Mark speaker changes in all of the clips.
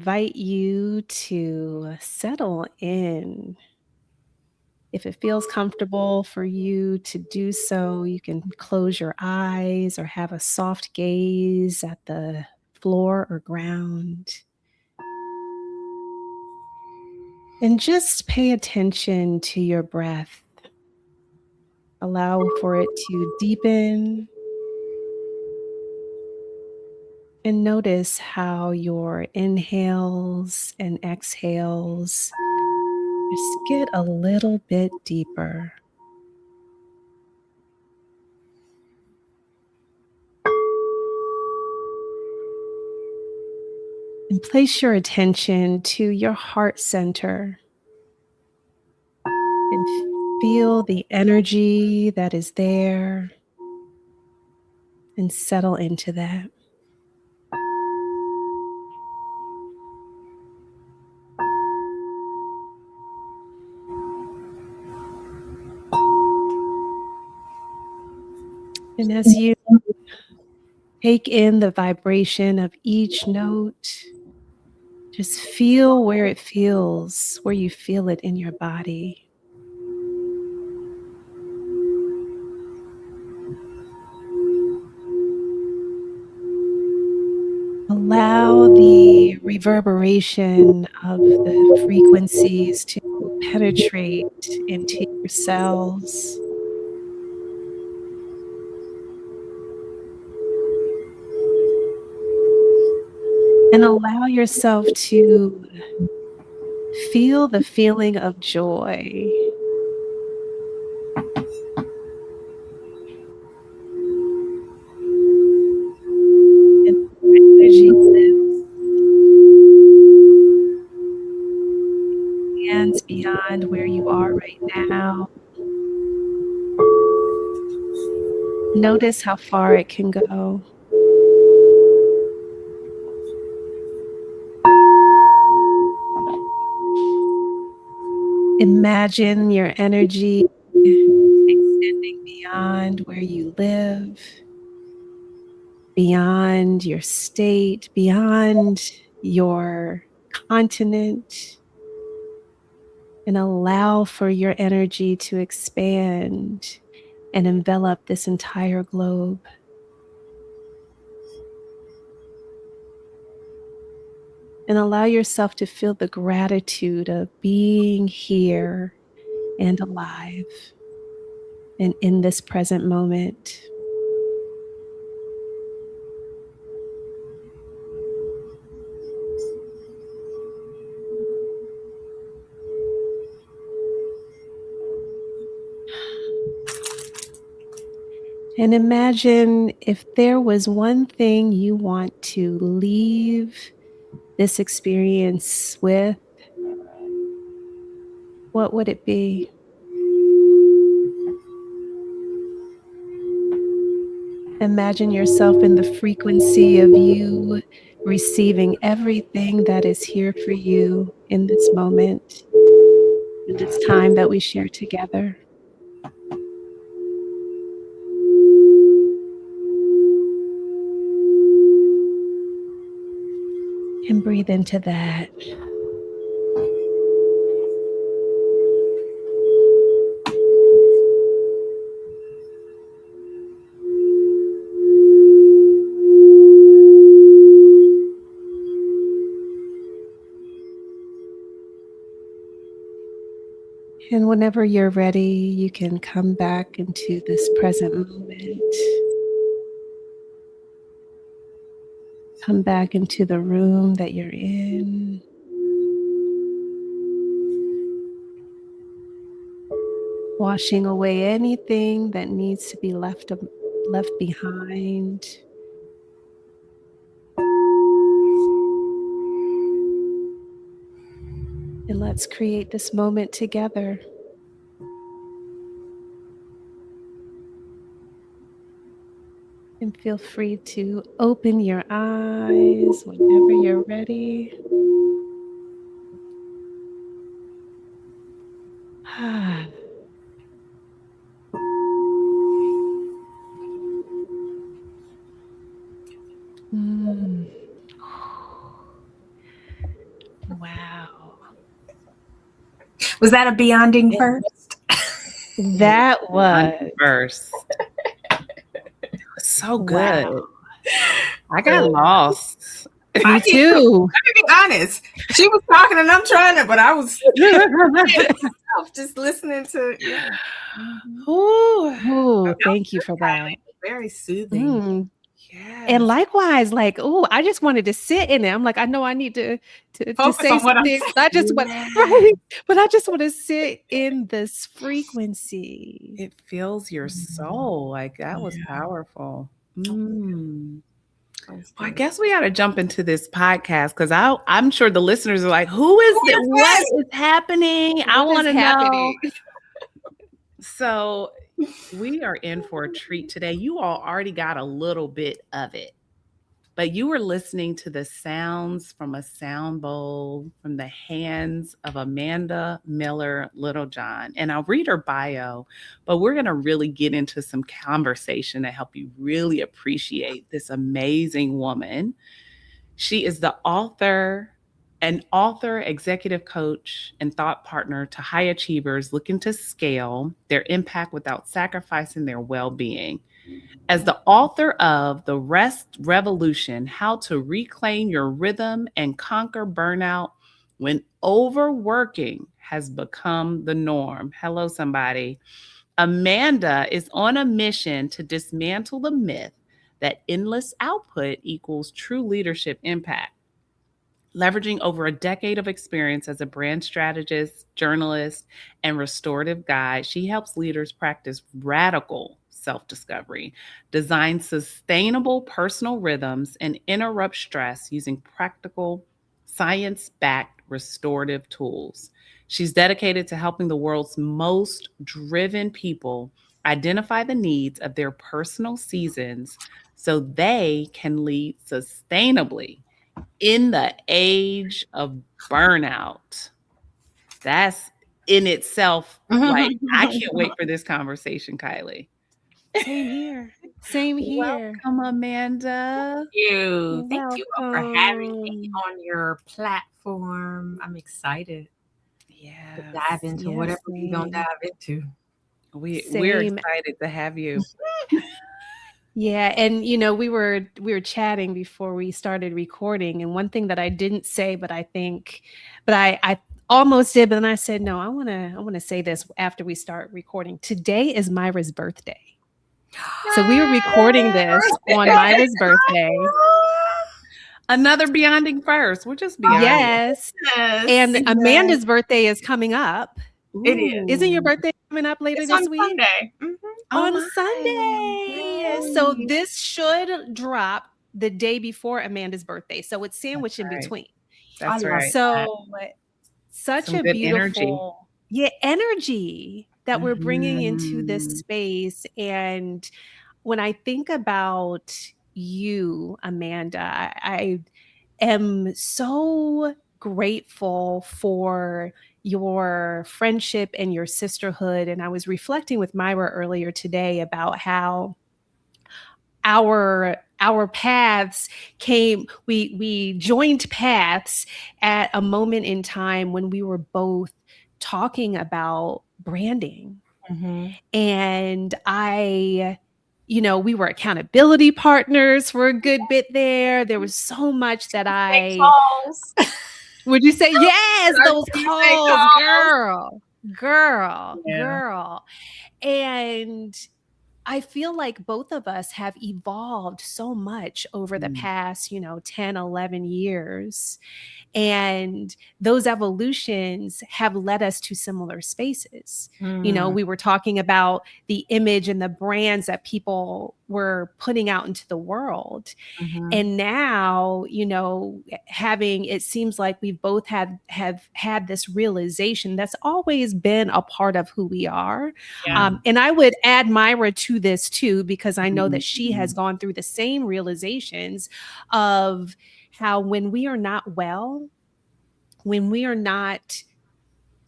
Speaker 1: invite you to settle in. If it feels comfortable for you to do so, you can close your eyes or have a soft gaze at the floor or ground. And just pay attention to your breath. Allow for it to deepen. And notice how your inhales and exhales just get a little bit deeper. And place your attention to your heart center and feel the energy that is there and settle into that. And as you take in the vibration of each note, just feel where it feels, where you feel it in your body. Allow the reverberation of the frequencies to penetrate into your cells. And allow yourself to feel the feeling of joy. And your energy expands beyond where you are right now. Notice how far it can go. Imagine your energy extending beyond where you live, beyond your state, beyond your continent, and allow for your energy to expand and envelop this entire globe. And allow yourself to feel the gratitude of being here and alive and in this present moment. And imagine if there was one thing you want to leave this experience with, what would it be? Imagine yourself in the frequency of you receiving everything that is here for you in this moment, in this time that we share together. And breathe into that. And whenever you're ready, you can come back into this present moment. Come back into the room that you're in. Washing away anything that needs to be left behind. And let's create this moment together. And feel free to open your eyes whenever you're ready.
Speaker 2: Was that a beyonding
Speaker 1: It
Speaker 2: first?
Speaker 1: That was.
Speaker 3: First. So good.
Speaker 1: Wow.
Speaker 3: I got lost.
Speaker 1: Me too.
Speaker 2: Let me be honest. She was talking and I'm trying to, but I was just listening to. Yeah.
Speaker 1: Ooh, thank you for that.
Speaker 2: Very soothing.
Speaker 3: Yes.
Speaker 1: And likewise, like, I just wanted to sit in it. I'm like, I know I need to
Speaker 2: Focus
Speaker 1: say
Speaker 2: on what I'm
Speaker 1: something.
Speaker 2: saying.
Speaker 1: I just want, right, but I just want to sit in this frequency.
Speaker 3: It fills your soul. Like that was powerful. Well, I guess we got to jump into this podcast because I'm sure the listeners are like, who is it? What is happening? I want to know. So we are in for a treat today. You all already got a little bit of it, but you were listening to the sounds from a sound bowl from the hands of Amanda Miller Littlejohn. And I'll read her bio, but we're going to really get into some conversation to help you really appreciate this amazing woman. She is the author, executive coach, and thought partner to high achievers looking to scale their impact without sacrificing their well-being. As the author of The Rest Revolution, How to Reclaim Your Rhythm and Conquer Burnout When Overworking Has Become the Norm. Hello, somebody. Amanda is on a mission to dismantle the myth that endless output equals true leadership impact. Leveraging over a decade of experience as a brand strategist, journalist, and restorative guide, she helps leaders practice radical self-discovery, design sustainable personal rhythms, and interrupt stress using practical, science-backed restorative tools. She's dedicated to helping the world's most driven people identify the needs of their personal seasons so they can lead sustainably in the age of burnout. That's in itself, like, I can't wait for this conversation, Kailei.
Speaker 1: Same here. Same here.
Speaker 3: Welcome, Amanda.
Speaker 2: Thank you. Thank you all for having me
Speaker 1: Welcome.
Speaker 2: on your platform. I'm excited to
Speaker 3: Yeah,
Speaker 2: dive into whatever we're going to
Speaker 1: same.
Speaker 2: dive into.
Speaker 3: we're
Speaker 1: Same.
Speaker 3: excited to have you.
Speaker 1: Yeah, and we were chatting before we started recording, and one thing that I didn't say, but I almost did, but then I said no. I want to say this after we start recording. Today is Myra's birthday, so we are recording this on Myra's birthday.
Speaker 3: Another Beyonding first. We're just beyond.
Speaker 1: Yes, and Amanda's birthday is coming up.
Speaker 2: It is.
Speaker 1: Isn't your birthday coming up later
Speaker 2: It's
Speaker 1: this
Speaker 2: on
Speaker 1: week?
Speaker 2: Sunday.
Speaker 1: On Sunday. So this should drop the day before Amanda's birthday. So it's sandwiched in between.
Speaker 3: That's right.
Speaker 1: So such
Speaker 3: Some
Speaker 1: a
Speaker 3: good
Speaker 1: beautiful energy that we're bringing into this space. And when I think about you, Amanda, I am so grateful for your friendship and your sisterhood. And I was reflecting with Myra earlier today about how our paths came, we joined paths at a moment in time when we were both talking about branding. And we were accountability partners for a good bit there. There was so much that would you say? Yes, those calls, girl. And I feel like both of us have evolved so much over the past, 10, 11 years. And those evolutions have led us to similar spaces. We were talking about the image and the brands that people were putting out into the world. And now, it seems like we've both have had this realization that's always been a part of who we are. And I would add Myra to this too, because I know that she has gone through the same realizations of how when we are not well, when we are not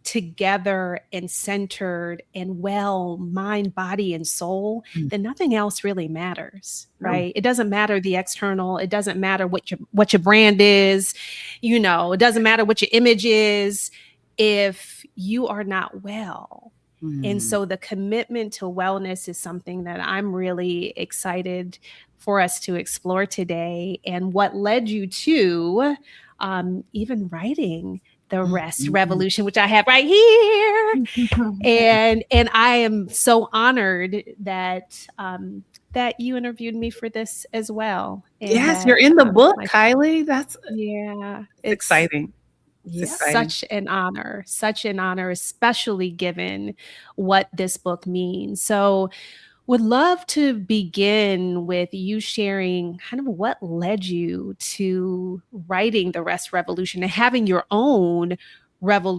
Speaker 1: together and centered and well, mind, body, and soul, then nothing else really matters, right? It doesn't matter the external. It doesn't matter what your brand is. It doesn't matter what your image is. if you are not well. And
Speaker 3: Mm.
Speaker 1: so the commitment to wellness is something that I'm really excited for us to explore today, and what led you to even writing the rest
Speaker 3: Mhm.
Speaker 1: revolution, which I have right here. And I am so honored that you interviewed me for this as well, and
Speaker 3: Yes, you're
Speaker 1: that
Speaker 3: in the book,
Speaker 1: my
Speaker 3: Kailei. That's
Speaker 1: yeah, it's
Speaker 3: exciting. It's
Speaker 2: Yeah.
Speaker 3: exciting.
Speaker 1: such an honor, especially given what this book means. So, would love to begin with you sharing kind of what led you to writing the Rest Revolution and having your own Rest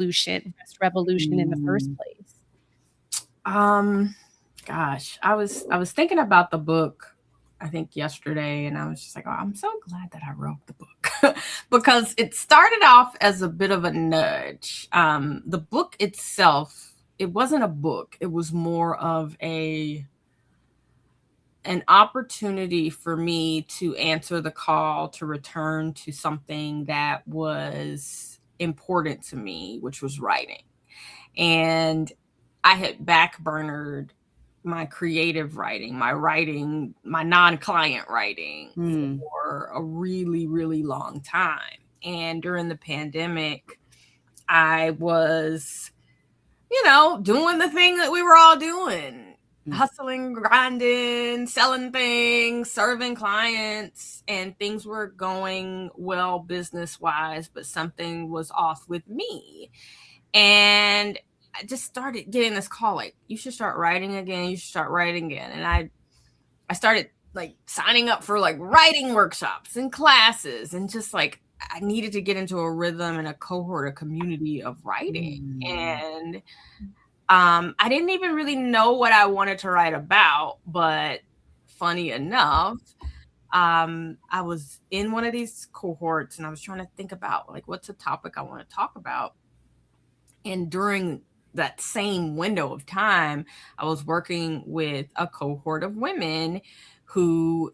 Speaker 1: Revolution in the first
Speaker 3: Mm.
Speaker 1: place.
Speaker 2: Um, Gosh, I was thinking about the book, I think yesterday, and I was just like, oh, I'm so glad that I wrote the book because it started off as a bit of a nudge. The book itself, it wasn't a book; it was more of an opportunity for me to answer the call to return to something that was important to me, which was writing. And I had backburnered my creative writing, my non-client writing
Speaker 3: Mm.
Speaker 2: for a really, really long time. And during the pandemic, I was, doing the thing that we were all doing,
Speaker 3: Mm.
Speaker 2: hustling, grinding, selling things, serving clients, and things were going well business wise, but something was off with me. And I just started getting this call, like, you should start writing again. You should start writing again. And I started like signing up for like writing workshops and classes, and just like I needed to get into a rhythm and a cohort, a community of writing.
Speaker 3: Mm.
Speaker 2: And I didn't even really know what I wanted to write about, but funny enough, I was in one of these cohorts and I was trying to think about like what's a topic I want to talk about. And during that same window of time, I was working with a cohort of women who,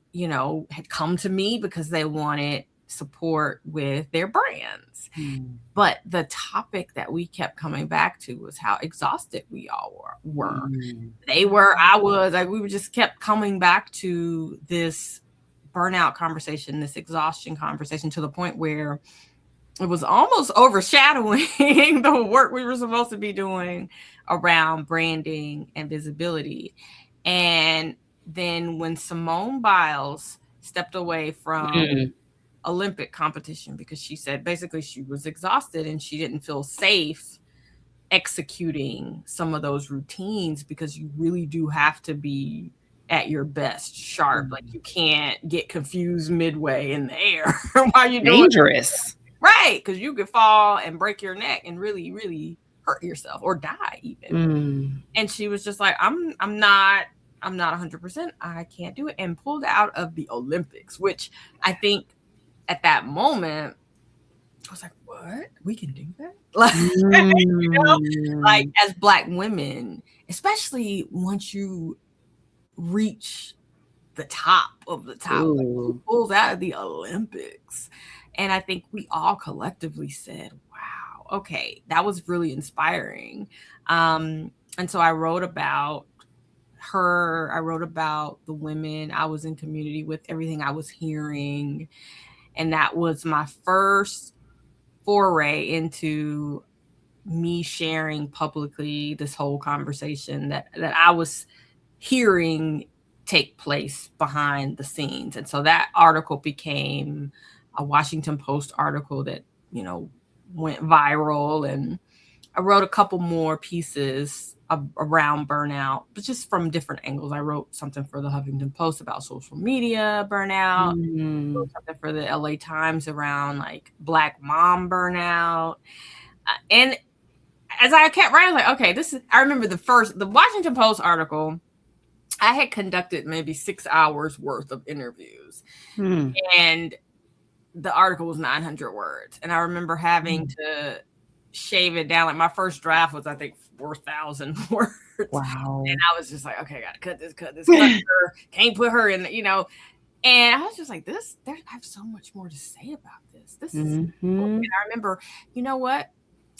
Speaker 2: had come to me because they wanted support with their brands.
Speaker 3: Mm.
Speaker 2: But the topic that we kept coming back to was how exhausted we all were.
Speaker 3: Mm.
Speaker 2: They were, I was, like, we just kept coming back to this burnout conversation, this exhaustion conversation, to the point where it was almost overshadowing the work we were supposed to be doing around branding and visibility. And then when Simone Biles stepped away from
Speaker 3: Mm.
Speaker 2: Olympic competition because she said basically she was exhausted and she didn't feel safe executing some of those routines, because you really do have to be at your best sharp. Like, you can't get confused midway in the air while you're doing
Speaker 3: Dangerous.
Speaker 2: right, because you could fall and break your neck and really, really hurt yourself or die even.
Speaker 3: Mm.
Speaker 2: And she was just like, I'm not 100%. I can't do it, and pulled out of the Olympics, which I think at that moment I was like, what? We can do that? Like, like
Speaker 3: Mm.
Speaker 2: as Black women, especially once you reach the top of the top, like, who
Speaker 3: Ooh.
Speaker 2: pulls out of the Olympics? And I think we all collectively said, wow, okay, that was really inspiring. And so I wrote about her. I wrote about the women I was in community with, everything I was hearing. And that was my first foray into me sharing publicly this whole conversation that I was hearing take place behind the scenes. And so that article became a Washington Post article that, went viral. And I wrote a couple more pieces around burnout, but just from different angles. I wrote something for the Huffington Post about social media burnout,
Speaker 3: Mm.
Speaker 2: wrote something for the LA Times around like Black mom burnout. And as I kept writing, like, okay, I remember the Washington Post article, I had conducted maybe 6 hours worth of interviews,
Speaker 3: Mm.
Speaker 2: and the article was 900 words. And I remember having to shave it down. Like, my first draft was, I think, 4,000 words.
Speaker 3: Wow.
Speaker 2: And I was just like, okay, I got to cut her. Can't put her in, And I was just like, I have so much more to say about this. This is,
Speaker 3: Mhm.
Speaker 2: and I remember, you know what?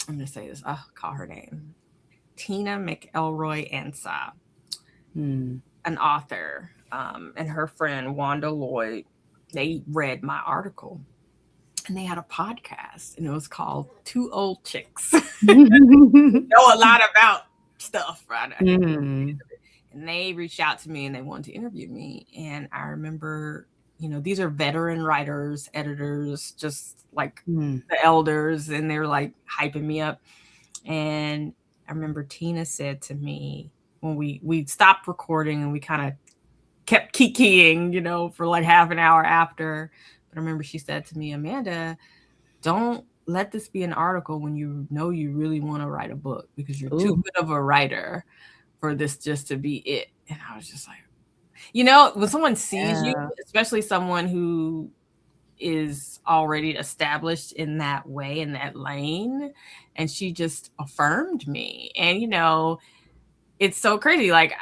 Speaker 2: I'm going to say this, call her name. Tina McElroy Ansa,
Speaker 3: Mm.
Speaker 2: an author, and her friend Wanda Lloyd, they read my article and they had a podcast and it was called Two Old Chicks. Know a lot about stuff, right?
Speaker 3: Mm.
Speaker 2: And they reached out to me and they wanted to interview me. And I remember, these are veteran writers, editors, just like
Speaker 3: Mm.
Speaker 2: the elders, and they're like hyping me up. And I remember Tina said to me when we stopped recording and we kind of kept kikiing, for like half an hour after. But I remember she said to me, Amanda, don't let this be an article when you know you really want to write a book, because you're too
Speaker 3: Ooh.
Speaker 2: good of a writer for this just to be it. And I was just like, when someone sees you,
Speaker 3: Yeah.
Speaker 2: especially someone who is already established in that way, in that lane, and she just affirmed me. And it's so crazy. Like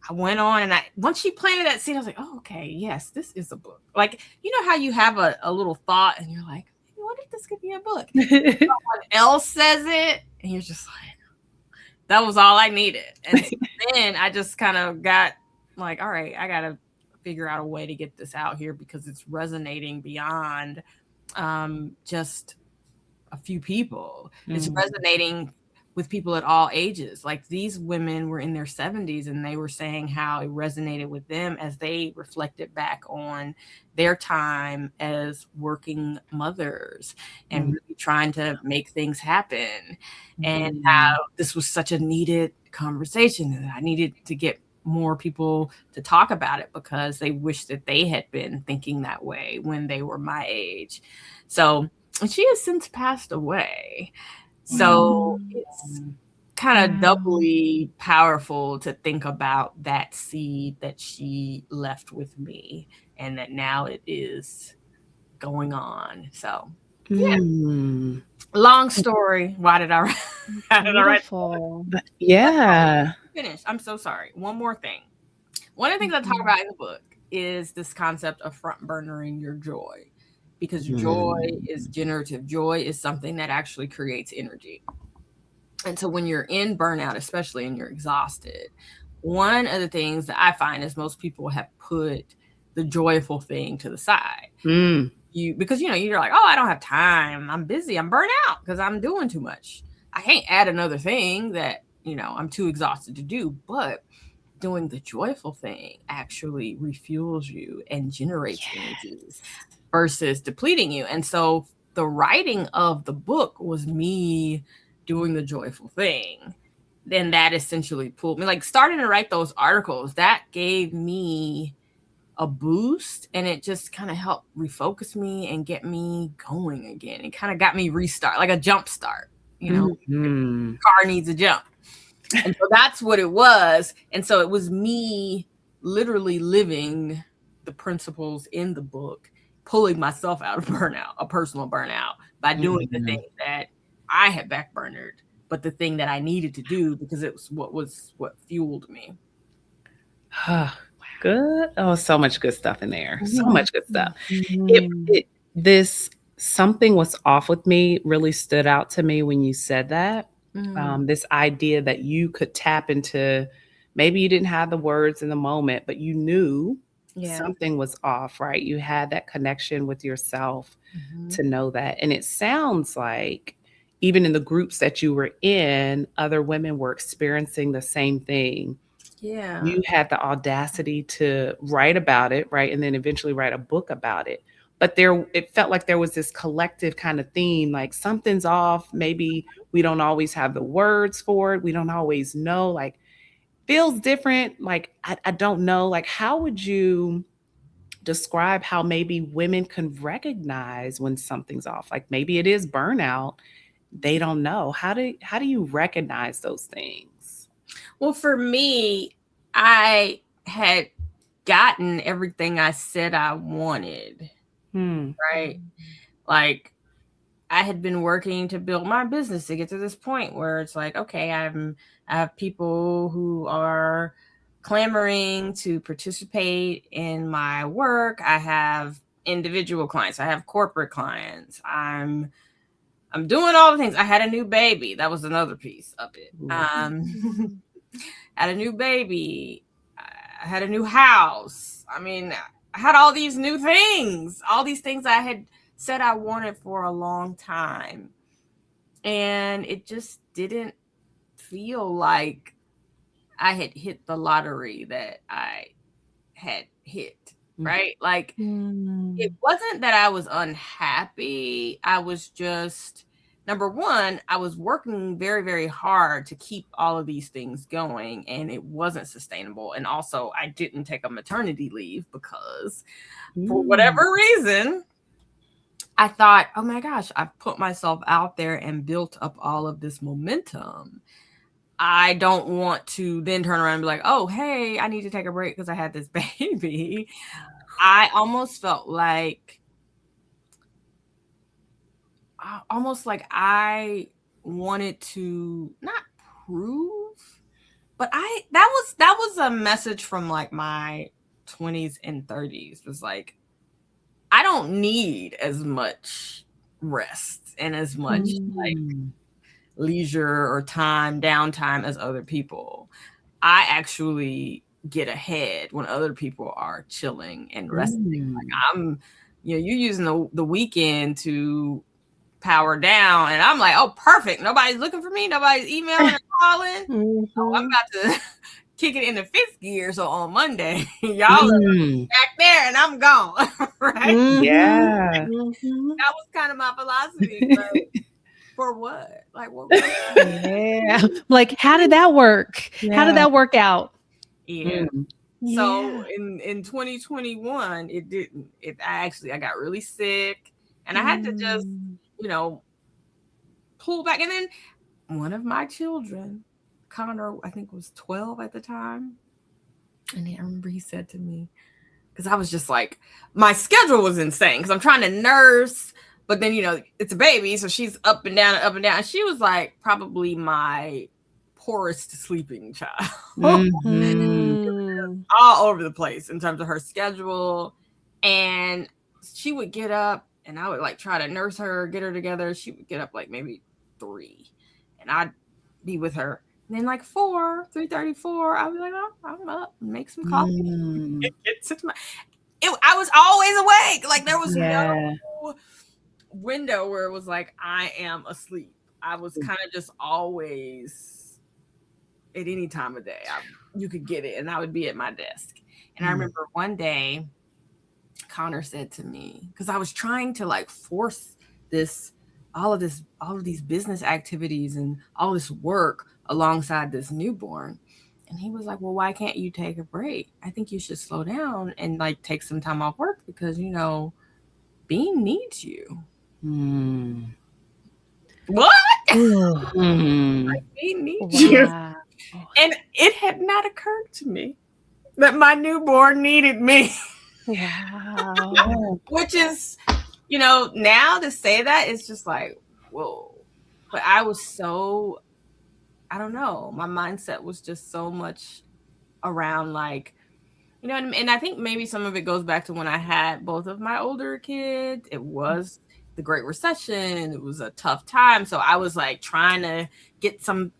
Speaker 2: I went on, and once she planted that seed, I was like, oh, okay, yes, this is a book. Like, how you have a little thought and you're like, what if this could be a book? Someone else says it and you're just like, that was all I needed. And so then I just kind of got like, all right, I got to figure out a way to get this out here, because it's resonating beyond just a few people. It's resonating with people at all ages. Like, these women were in their 70s and they were saying how it resonated with them as they reflected back on their time as working mothers and really trying to make things happen. And how this was such a needed conversation, and I needed to get more people to talk about it because they wish that they had been thinking that way when they were my age. So, and she has since passed away. So it's kind of doubly powerful to think about that seed that she left with me, and that now it is going on. So yeah, long story. Why did I write?
Speaker 1: Beautiful.
Speaker 3: Yeah.
Speaker 2: Finish. I'm so sorry. One more thing. One of the things I talk about in the book is this concept of front burnering your joy, because joy is generative. Joy is something that actually creates energy. And so when you're in burnout, especially, and you're exhausted, one of the things that I find is most people have put the joyful thing to the side. Because you're like, oh, I don't have time. I'm busy. I'm burnt out because I'm doing too much. I can't add another thing that, I'm too exhausted to do. But doing the joyful thing actually refuels you and generates energy versus depleting you. And so the writing of the book was me doing the joyful thing. Then that essentially pulled me, like, starting to write those articles, that gave me a boost, and it just kind of helped refocus me and get me going again. It kind of got me restart, like a jump start, car needs a jump. And so that's what it was. And so it was me literally living the principles in the book, pulling myself out of burnout, a personal burnout, by doing the thing that I had backburnered, but the thing that I needed to do because it was what fueled me.
Speaker 3: Good. Oh, so much good stuff in there. So much good stuff. This something was off with me really stood out to me when you said that. This idea that you could tap into, maybe you didn't have the words in the moment, but you knew something was off, right? You had that connection with yourself to know that. And it sounds like even in the groups that you were in, other women were experiencing the same thing.
Speaker 2: Yeah.
Speaker 3: You had the audacity to write about it, right? And then eventually write a book about it. But it felt like there was this collective kind of theme, like something's off. Maybe we don't always have the words for it. We don't always know, like, feels different. Like, I don't know. Like, how would you describe how maybe women can recognize when something's off? Like, maybe it is burnout. They don't know. How do you recognize those things?
Speaker 2: Well, for me, I had gotten everything I said I wanted, right? Like, I had been working to build my business to get to this point where it's like, okay, I have people who are clamoring to participate in my work. I have individual clients. I have corporate clients. I'm I'm doing all the things. I had a new baby. That was another piece of it. Had a new baby. I had a new house. I mean, I had all these new things, all these things I had said I wanted for a long time. And it just didn't feel like I had hit the lottery that I had hit, right? Like, it wasn't that I was unhappy. I was just, number one, I was working very, very hard to keep all of these things going, and it wasn't sustainable. And also, I didn't take a maternity leave because, for whatever reason, I thought, oh my gosh, I've put myself out there and built up all of this momentum. I don't want to then turn around and be like, oh, hey, I need to take a break because I had this baby. I almost felt like, I wanted to not prove, but that was a message from like my 20s and 30s. Was like, I don't need as much rest and as much like leisure or downtime as other people. I actually get ahead when other people are chilling and resting. Like, I'm, you're using the weekend to power down, and I'm like, oh, perfect. Nobody's looking for me. Nobody's emailing or calling. So I'm about to kick it into fifth gear. So on Monday, y'all are back there, and I'm gone. Right?
Speaker 3: Yeah.
Speaker 2: That was kind of my philosophy. But for what? Like, what?
Speaker 1: Yeah. Like, how did that work? How did that work out?
Speaker 2: Yeah. So in 2021, it didn't. I got really sick, and I had to just, pull back. And then one of my children, Connor, I think was 12 at the time, and I remember he said to me, because I was just like, my schedule was insane because I'm trying to nurse, but then it's a baby, so she's up and down and up and down. And she was like probably my poorest sleeping child. All over the place in terms of her schedule. And she would get up, and I would like try to nurse her, get her together. She would get up like maybe 3, and I'd be with her. And then like 3:34, I'd be like, oh, I'm up, make some coffee. I was always awake. Like, there was no window where it was like I am asleep. I was kind of just always, at any time of day, you could get it, and I would be at my desk. And I remember one day Connor said to me, because I was trying to like force all of these business activities and all this work alongside this newborn. And he was like, well, why can't you take a break? I think you should slow down and like take some time off work because, Bean needs you. What? Like, Bean needs you. And it had not occurred to me that my newborn needed me.
Speaker 1: Wow.
Speaker 2: Which is, now to say that, it's just like, whoa. But I was so, I don't know, my mindset was just so much around like, and I think maybe some of it goes back to when I had both of my older kids. It was the Great Recession. It was a tough time. So I was like trying to get some,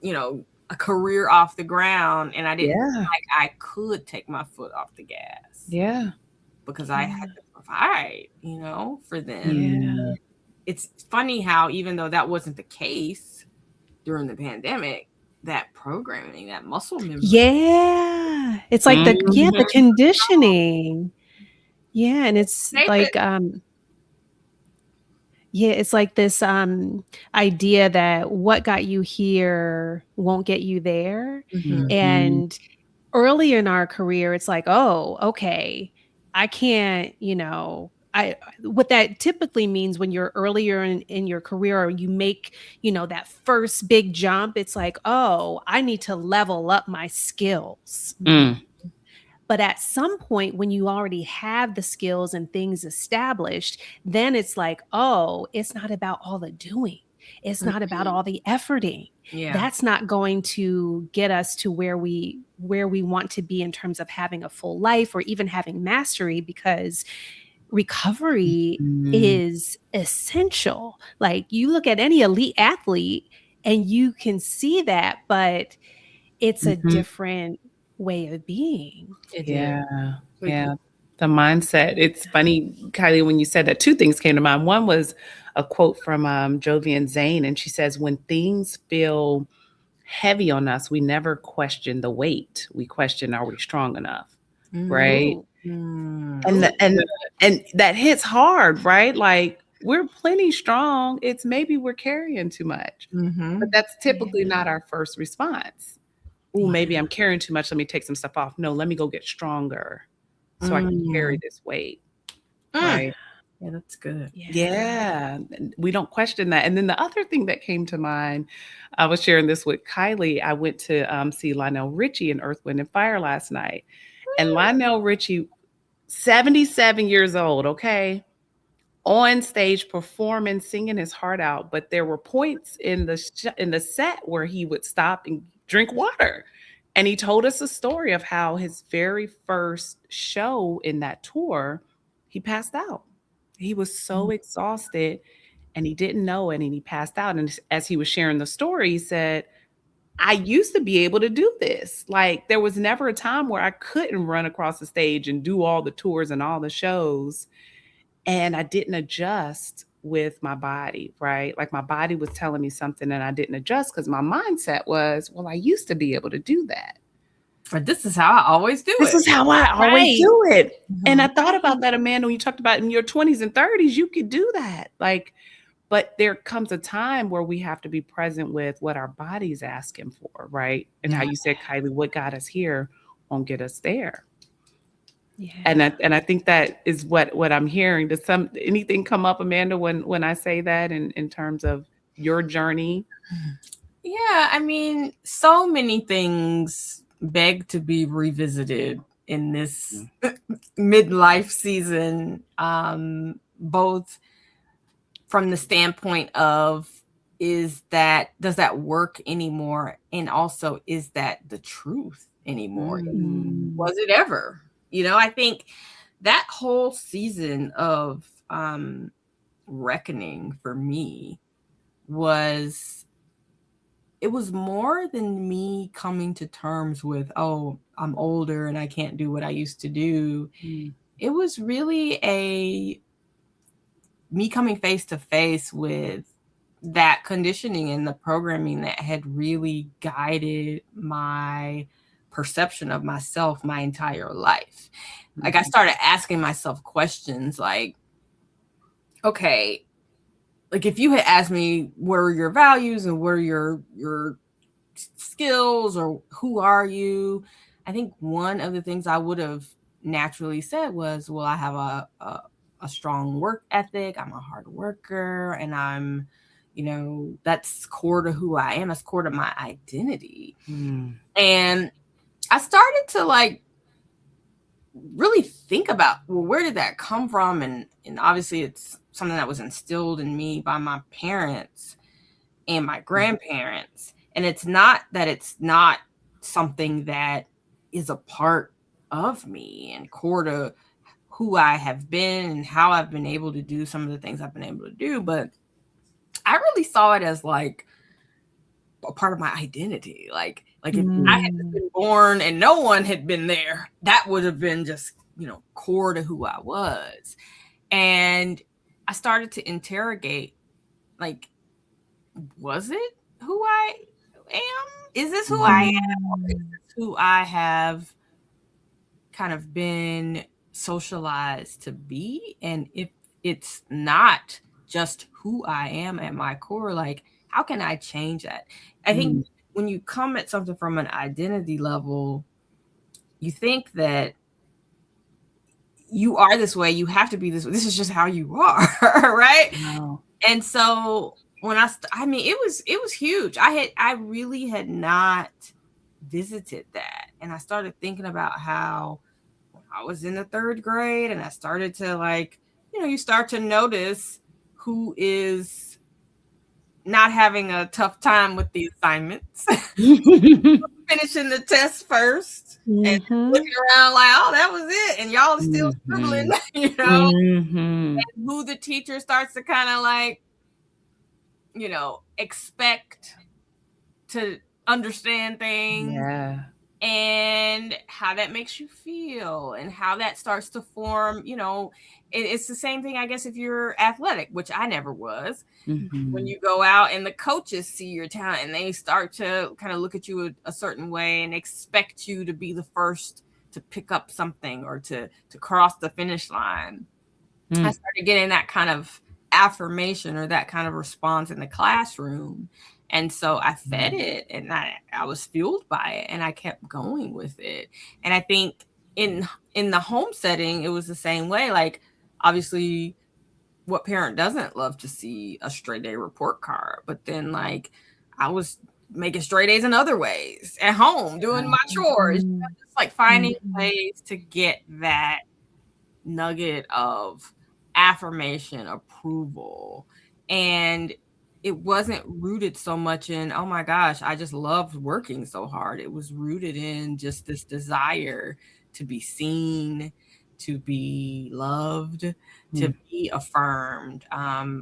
Speaker 2: a career off the ground, and I didn't feel like I could take my foot off the gas.
Speaker 3: Yeah.
Speaker 2: Because I had to provide, for them. It's funny how, even though that wasn't the case during the pandemic, that programming, that muscle memory.
Speaker 1: Yeah. It's like the conditioning. Yeah. And it's like, it's like this idea that what got you here won't get you there. And early in our career, it's like, oh, okay, I can't, what that typically means when you're earlier in your career, or you make, that first big jump, it's like, oh, I need to level up my skills. But at some point, when you already have the skills and things established, then it's like, oh, it's not about all the doing. It's not about all the efforting. That's not going to get us to where we want to be in terms of having a full life or even having mastery, because recovery
Speaker 3: Mm,
Speaker 1: is essential. Like, you look at any elite athlete and you can see that, but it's a
Speaker 3: mhm.
Speaker 1: different way of being.
Speaker 2: It is.
Speaker 3: Yeah,
Speaker 2: Completely.
Speaker 3: yeah. The mindset. It's funny, Kylie, when you said that, two things came to mind. One was a quote from Jovian Zane, and she says, "When things feel heavy on us, we never question the weight. We question, are we strong enough?" Right?
Speaker 1: Ooh,
Speaker 3: And
Speaker 2: Mm.
Speaker 3: the, and that hits hard, right? Like, we're plenty strong. It's maybe we're carrying too much. But
Speaker 2: Mhm.
Speaker 3: that's typically
Speaker 1: yeah,
Speaker 3: not our first response. "Ooh, maybe
Speaker 1: yeah,
Speaker 3: I'm carrying too much. Let me take some stuff off." No, let me go get stronger so I can carry
Speaker 2: Mm.
Speaker 3: this weight,
Speaker 2: Mm.
Speaker 3: right?
Speaker 2: Yeah, that's good.
Speaker 1: yeah.
Speaker 3: Yeah, and we don't question that. And then the other thing that came to mind, I was sharing this with Kylie. I went to see Lionel Richie in Earth, Wind, and Fire last night. And Lionel Richie, 77 years old, okay, on stage performing, singing his heart out. But there were points in in the set where he would stop and drink water. And he told us a story of how his very first show in that tour, he passed out. He was so
Speaker 2: Mm.
Speaker 3: exhausted and he didn't know it and he passed out. And as he was sharing the story, he said, "I used to be able to do this. Like, there was never a time where I couldn't run across the stage and do all the tours and all the shows. And I didn't adjust with my body, right? Like, my body was telling me something and I didn't adjust because my mindset was, well, I used to be able to do that.
Speaker 2: But this is how I always do
Speaker 3: This
Speaker 2: it.
Speaker 3: is how I always
Speaker 1: Right,
Speaker 3: do it." And I
Speaker 2: Mhm.
Speaker 3: thought about
Speaker 1: right.
Speaker 3: that, Amanda, when you talked about in your 20s and 30s, you could do that. Like, but there comes a time where we have to be present with what our body's asking for, right? And how
Speaker 2: Yeah.
Speaker 3: you said, Kylie, what got us here won't get us there.
Speaker 1: Yeah.
Speaker 3: And I think that is what I'm hearing. Does anything come up, Amanda, when I say that in terms of your journey?
Speaker 2: Yeah, I mean, so many things beg to be revisited in this
Speaker 3: Mm,
Speaker 2: midlife season, both from the standpoint of, does that work anymore? And also, is that the truth anymore?
Speaker 3: mm,
Speaker 2: Was
Speaker 1: Mm,
Speaker 2: it ever? I think that whole season of reckoning for me was it was more than me coming to terms with, oh, I'm older and I can't do what I used to do.
Speaker 3: mm,
Speaker 2: It was really a me coming face to face with that conditioning and the programming that had really guided my perception of myself my entire life. Like, I
Speaker 3: mhm,
Speaker 2: started asking myself questions like, okay, like, if you had asked me what are your values and what are your skills or who are you, I think one of the things I would have naturally said was, well, I have a strong work ethic, I'm a hard worker, and that's core to who I am, that's core to my identity.
Speaker 3: mm,
Speaker 2: And I started to, like, really think about, well, where did that come from? And obviously it's something that was instilled in me by my parents and my
Speaker 3: mm,
Speaker 2: grandparents. And it's not something that is a part of me and core to who I have been and how I've been able to do some of the things I've been able to do. But I really saw it as like a part of my identity. Like if I
Speaker 3: mm,
Speaker 2: had just
Speaker 1: mm,
Speaker 2: been born and no one had been there, that would have been just, core to who I was. And I started to interrogate, like, was it who I am? Is this who I am?
Speaker 3: mm,
Speaker 2: Or is
Speaker 1: mm.
Speaker 2: this who I have kind of been socialized to be? And if it's not just who I am at my core, like, how can I change that? I think
Speaker 3: mm,
Speaker 2: when you come at something from an identity level, you think that you are this way, you have to be this way. This is just how you are, right?
Speaker 3: wow.
Speaker 2: And so when I mean, it was huge. I really had not visited that, and I started thinking about how when I was in the third grade, and I started to, like, you start to notice who is not having a tough time with the assignments. finishing the test first and
Speaker 1: Mhm.
Speaker 2: looking around like, oh, that was it. And y'all are still scribbling,
Speaker 3: Mhm.
Speaker 2: you know,
Speaker 3: Mhm.
Speaker 2: and who the teacher starts to kind of like, expect to understand things,
Speaker 3: Yeah.
Speaker 2: and how that makes you feel and how that starts to form, it's the same thing, I guess, if you're athletic, which I never was. When
Speaker 3: Mhm.
Speaker 2: you go out and the coaches see your talent and they start to kind of look at you a certain way and expect you to be the first to pick up something or to cross the finish line. I
Speaker 3: Mm.
Speaker 2: started getting that kind of affirmation or that kind of response in the classroom. And so I fed
Speaker 3: Mm.
Speaker 2: it and I was fueled by it and I kept going with it. And I think in the home setting, it was the same way. Like, obviously, what parent doesn't love to see a straight A report card? But then, like, I was making straight A's in other ways at home, doing my chores,
Speaker 1: Mhm.
Speaker 2: just like finding
Speaker 1: Mhm.
Speaker 2: ways to get that nugget of affirmation, approval. And it wasn't rooted so much in, oh my gosh, I just loved working so hard. It was rooted in just this desire to be seen, to be loved, to
Speaker 3: Mm.
Speaker 2: be affirmed,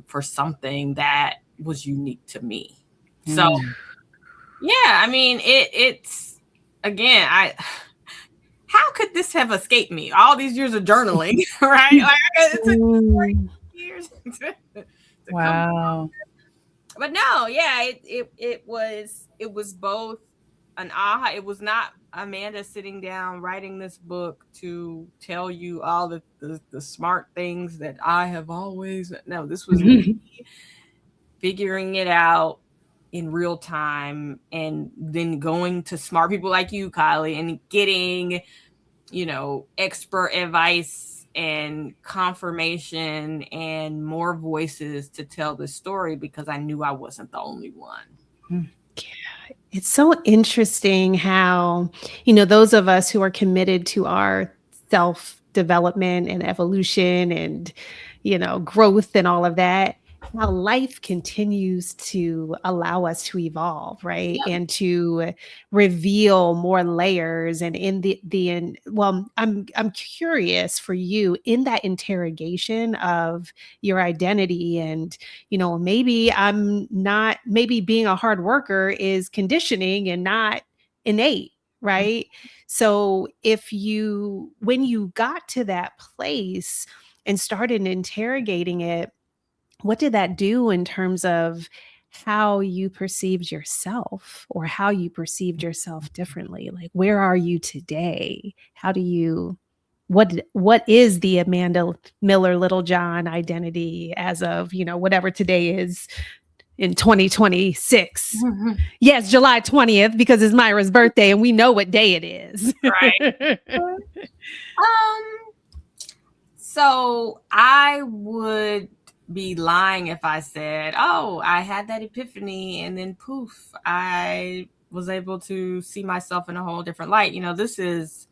Speaker 2: for something that was unique to me. So,
Speaker 3: Mm.
Speaker 2: yeah, I mean, it's again, I how could this have escaped me? All these years of journaling, right? Like, it took 40
Speaker 1: Mm.
Speaker 2: years to come.
Speaker 3: Wow.
Speaker 2: But no, yeah, it was both an aha. It was not Amanda sitting down writing this book to tell you all the smart things that I have always. No, this was me figuring it out in real time and then going to smart people like you, Kylie, and getting expert advice and confirmation and more voices to tell the story because I knew I wasn't the only one.
Speaker 3: Mm.
Speaker 1: It's so interesting how, those of us who are committed to our self development and evolution and, growth and all of that, how life continues to allow us to evolve, right?
Speaker 2: Yep.
Speaker 1: And to reveal more layers. And well, I'm curious for you in that interrogation of your identity and maybe being a hard worker is conditioning and not innate, right? So when you got to that place and started interrogating it, what did that do in terms of how you perceived yourself or how you perceived yourself differently? Like, where are you today? How do you what is the Amanda Miller Littlejohn identity as of, whatever today is in 2026? Yes, July 20th, because it's Myra's birthday and we know what day it is.
Speaker 2: Right. Um, so I would be lying if I said, oh, I had that epiphany and then poof, I was able to see myself in a whole different light. This is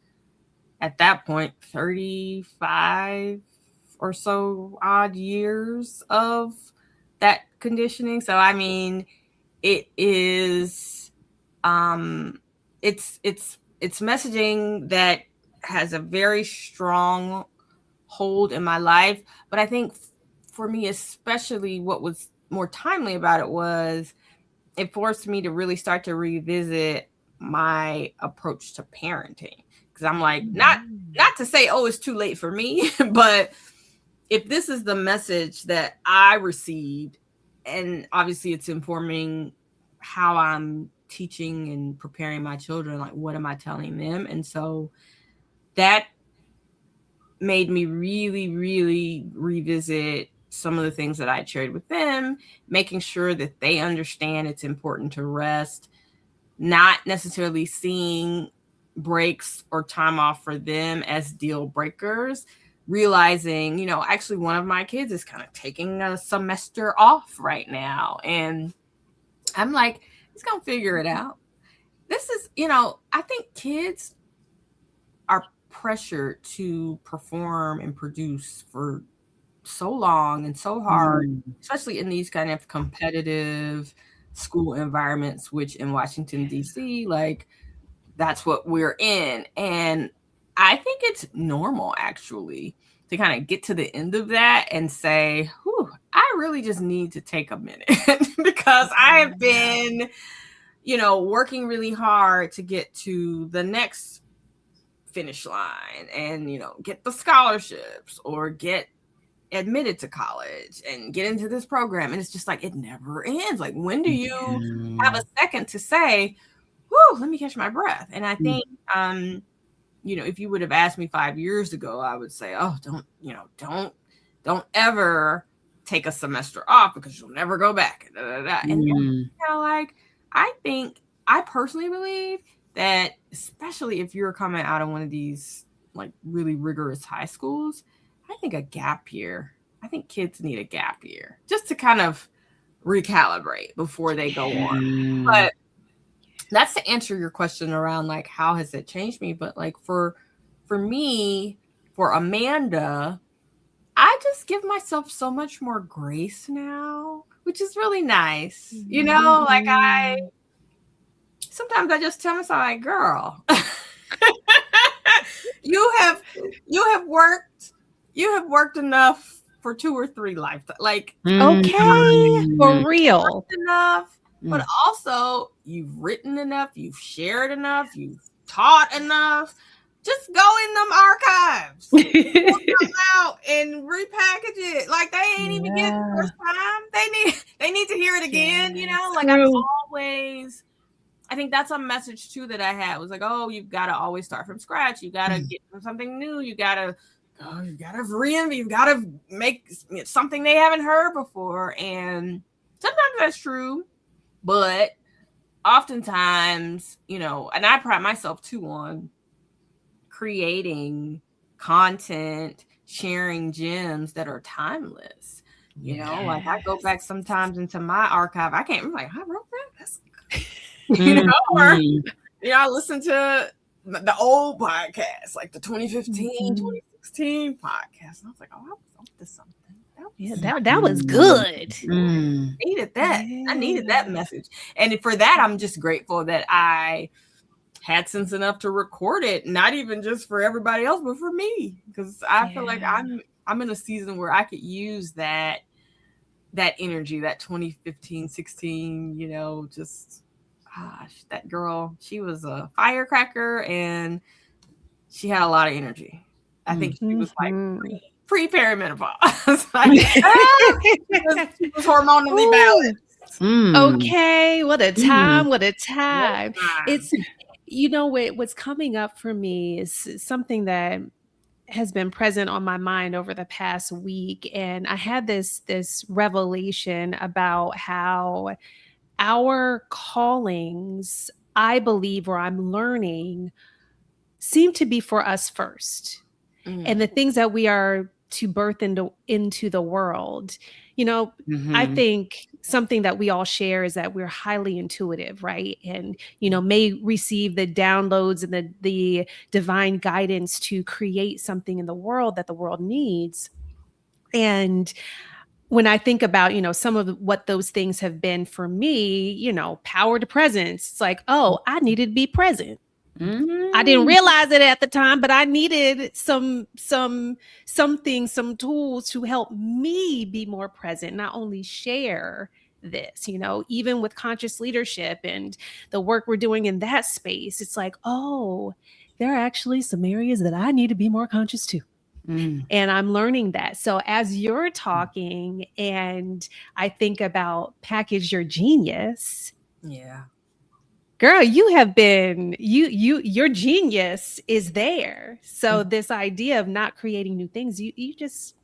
Speaker 2: at that point 35 or so odd years of that conditioning. So I mean, it is it's messaging that has a very strong hold in my life. But I think for me, especially, what was more timely about it was it forced me to really start to revisit my approach to parenting. Because I'm like, not to say, oh, it's too late for me, but if this is the message that I received, and obviously it's informing how I'm teaching and preparing my children, like, what am I telling them? And so that made me really, really revisit some of the things that I shared with them, making sure that they understand it's important to rest, not necessarily seeing breaks or time off for them as deal breakers, realizing, actually one of my kids is kind of taking a semester off right now. And I'm like, he's going to figure it out. This is, I think kids are pressured to perform and produce for so long and so hard,
Speaker 3: Mm.
Speaker 2: especially in these kind of competitive school environments, which in Washington, D.C., like, that's what we're in. And I think it's normal actually to kind of get to the end of that and say, whew, I really just need to take a minute because I have been, working really hard to get to the next finish line and, get the scholarships or get admitted to college and get into this program. And it's just like, it never ends. Like, when do you have a second to say, whew, let me catch my breath? And I think, if you would have asked me 5 years ago, I would say, oh, don't ever take a semester off because you'll never go back. And like, I personally believe that, especially if you're coming out of one of these like really rigorous high schools, I think a gap year. I think kids need a gap year just to kind of recalibrate before they go on. But that's to answer your question around like, how has it changed me? But like for me, for Amanda, I just give myself so much more grace now, which is really nice. Like sometimes I just tell myself, like, girl, you have worked enough for 2 or 3 lifetimes. Like,
Speaker 1: okay, for real.
Speaker 2: Enough, but also you've written enough, you've shared enough, you've taught enough. Just go in them archives, pull them out and repackage it. Like, they ain't even get it the first time. They need to hear it again. Like, I think that's a message too that I had. It was like, oh, you've got to always start from scratch. You got to get something new. You got to reinvent. You got to make something they haven't heard before. And sometimes that's true, but oftentimes, and I pride myself too on creating content, sharing gems that are timeless. Like, I go back sometimes into my archive. I can't remember, like, I wrote that. That's or I listen to the old podcast, like the 2015, 2016 podcast. And I was like, oh, I was up to something.
Speaker 1: That was good.
Speaker 2: I needed that. I needed that message. And for that, I'm just grateful that I had sense enough to record it, not even just for everybody else, but for me. Because I feel like I'm in a season where I could use that energy, that 2015, 16, just gosh, that girl, she was a firecracker and she had a lot of energy. I think she was like pre-perimenopause. Like, she was hormonally balanced.
Speaker 1: Okay, what a time, what a time. It's, what's coming up for me is something that has been present on my mind over the past week. And I had this revelation about how our callings, I believe, or I'm learning, seem to be for us first. And the things that we are to birth into the world. I think something that we all share is that we're highly intuitive, right? And, may receive the downloads and the divine guidance to create something in the world that the world needs. And when I think about, some of what those things have been for me, power to presence, it's like, oh, I needed to be present. I didn't realize it at the time, but I needed some tools to help me be more present, not only share this, even with conscious leadership and the work we're doing in that space. It's like, oh, there are actually some areas that I need to be more conscious too. And I'm learning that. So as you're talking and I think about package your genius.
Speaker 2: Yeah.
Speaker 1: Girl, you have been, your genius is there. So this idea of not creating new things, you just,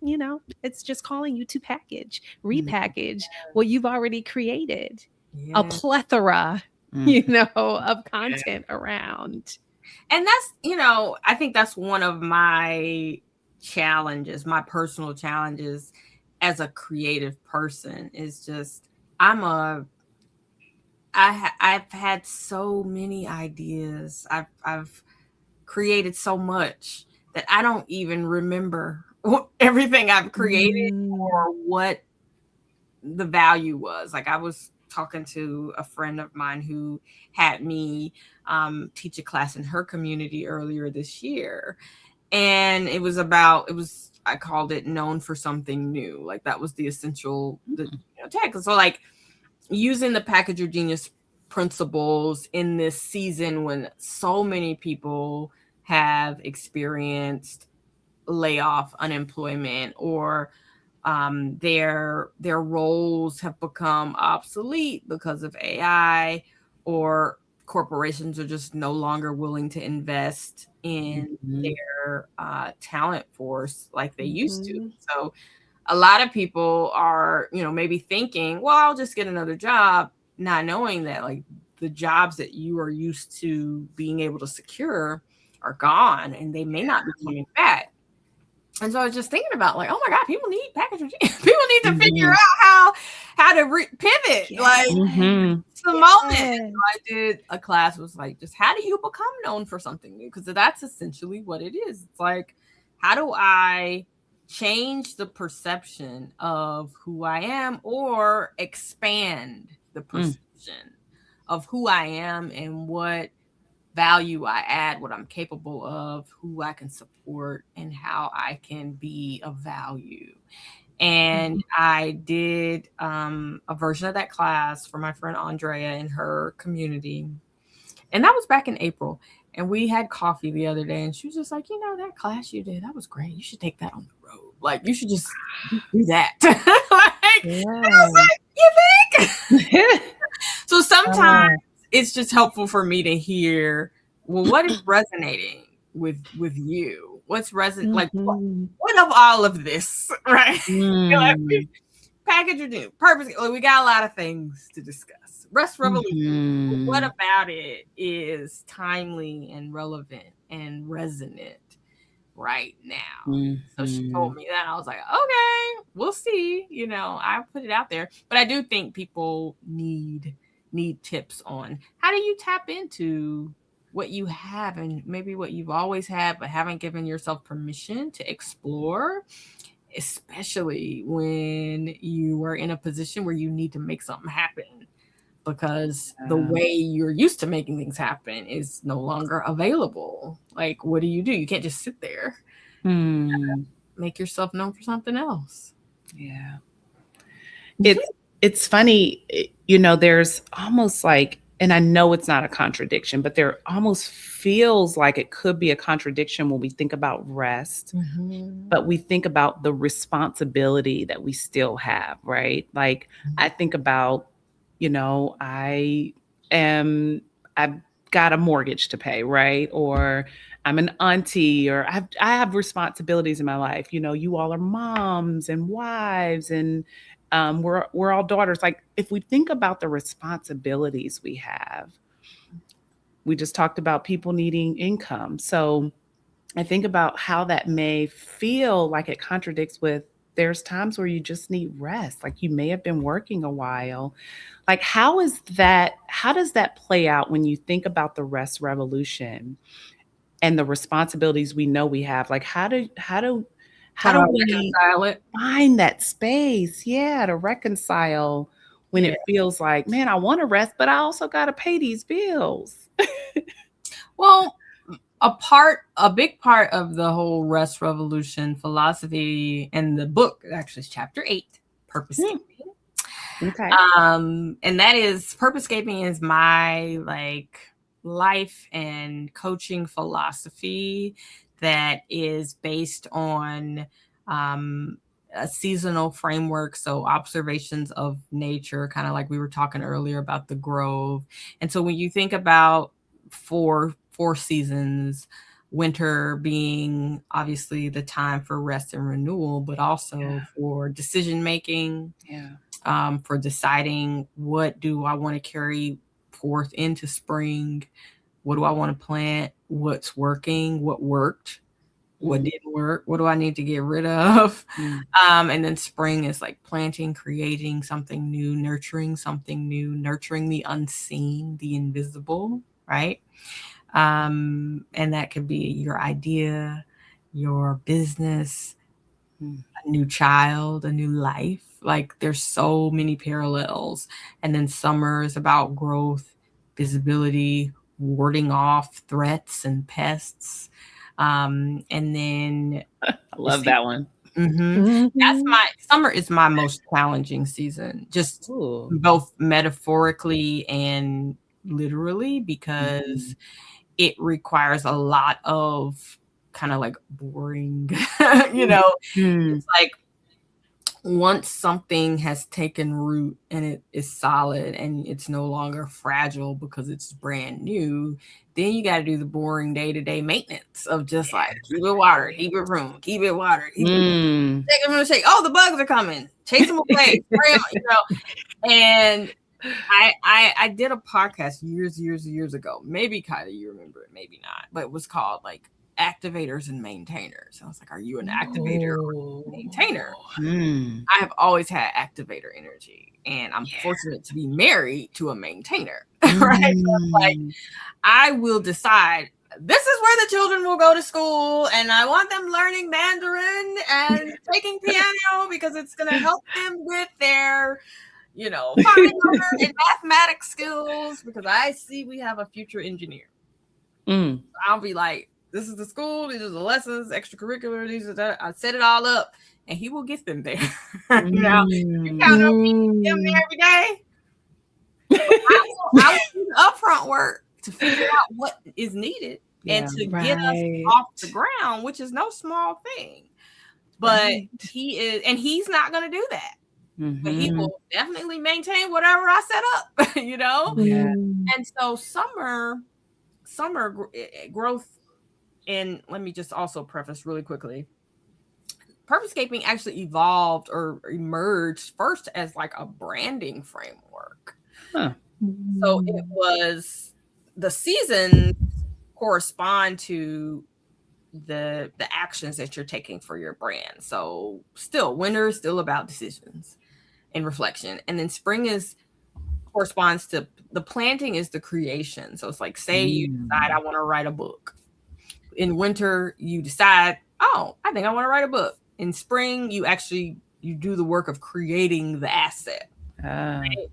Speaker 1: it's just calling you to repackage what you've already created. A plethora, of content around.
Speaker 2: And that's, I think that's one of my challenges, my personal challenges as a creative person is just, I've had so many ideas. I've created so much that I don't even remember everything I've created or what the value was. Like, I was talking to a friend of mine who had me teach a class in her community earlier this year. And I called it known for something new. Like that was the essential, tag. So like using the package your genius principles in this season when so many people have experienced layoff, unemployment, or their roles have become obsolete because of AI, or corporations are just no longer willing to invest in their talent force like they used to. So a lot of people are, maybe thinking, well, I'll just get another job, not knowing that like the jobs that you are used to being able to secure are gone and they may not be coming back. And so I was just thinking about like, oh my God, people need packaging. People need to figure out how to pivot. Like it's the moment. So I did a class, was like, just how do you become known for something new? Because that's essentially what it is. It's like, how do I change the perception of who I am or expand the perception of who I am and what value I add, what I'm capable of, who I can support, and how I can be of value. And I did a version of that class for my friend Andrea in her community. And that was back in April. And we had coffee the other day, and she was just like, that class you did, that was great. You should take that on the road. Like, you should just do that. And I was like, you think? So sometimes it's just helpful for me to hear, well, what is resonating with you? What's resonating? Like, what of all of this, right? Package your new purpose. Like, we got a lot of things to discuss. Rest Revolution. What about it is timely and relevant and resonant right now? So she told me that. I was like, okay, we'll see. I put it out there. But I do think people need tips on how do you tap into what you have and maybe what you've always had but haven't given yourself permission to explore, especially when you are in a position where you need to make something happen because the way you're used to making things happen is no longer available. Like, what do? You can't just sit there. Make yourself known for something else.
Speaker 3: Yeah. It's funny, there's almost like, and I know it's not a contradiction, but there almost feels like it could be a contradiction when we think about rest, but we think about the responsibility that we still have, right? Like I think about, I've got a mortgage to pay, right? Or I'm an auntie, or I have responsibilities in my life. You all are moms and wives, and we're all daughters. Like if we think about the responsibilities we have, we just talked about people needing income. So I think about how that may feel like it contradicts with there's times where you just need rest. Like you may have been working a while. Like how does that play out when you think about the rest revolution and the responsibilities we know we have? Like how do we
Speaker 2: reconcile it?
Speaker 3: Find that space, to reconcile when it feels like, man, I want to rest, but I also got to pay these bills.
Speaker 2: Well, a big part of the whole rest revolution philosophy in the book, actually is chapter 8, purposecaping.
Speaker 3: Okay.
Speaker 2: And that is, purposecaping is my like life and coaching philosophy that is based on a seasonal framework. So observations of nature, kind of like we were talking earlier about the grove. And so when you think about four seasons, winter being obviously the time for rest and renewal, but also for decision making, for deciding what do I want to carry forth into spring, what do I want to plant, what's working, what worked, what didn't work, what do I need to get rid of. And then spring is like planting, creating something new, nurturing something new, nurturing the unseen, the invisible, right? And that could be your idea, your business, a new child, a new life, Like there's so many parallels. And then summer is about growth, visibility, warding off threats and pests. And then
Speaker 3: I love that one.
Speaker 2: that's my summer is my most challenging season, just both metaphorically and literally, because it requires a lot of kind of like boring, it's like once something has taken root and it is solid and it's no longer fragile because it's brand new, then you got to do the boring day-to-day maintenance of just like keep it watered, keep it pruned, keep it watered, keep it take them to shake. Oh, the bugs are coming, chase them away. And I did a podcast years ago. Maybe Kailei, you remember it, maybe not, but it was called like activators and maintainers. I was like, are you an activator or a maintainer? I have always had activator energy, and I'm fortunate to be married to a maintainer. Right? So like, I will decide this is where the children will go to school, and I want them learning Mandarin and taking piano because it's going to help them with their fine motor and mathematics skills, because I see we have a future engineer. I'll be like, this is the school, these are the lessons, extracurricular, these are that. I set it all up, and he will get them there. You count on me them there every day. I will do the upfront work to figure out what is needed and to get us off the ground, which is no small thing. But he's not going to do that. But he will definitely maintain whatever I set up, And so summer growth. And let me just also preface really quickly, Purposecaping actually evolved or emerged first as like a branding framework. So it was, the seasons correspond to the actions that you're taking for your brand. So still, winter is still about decisions and reflection. And then spring corresponds to the planting, is the creation. So it's like, say you decide I want to write a book. In winter, you decide, oh, I think I want to write a book. In spring, you do the work of creating the asset. Right?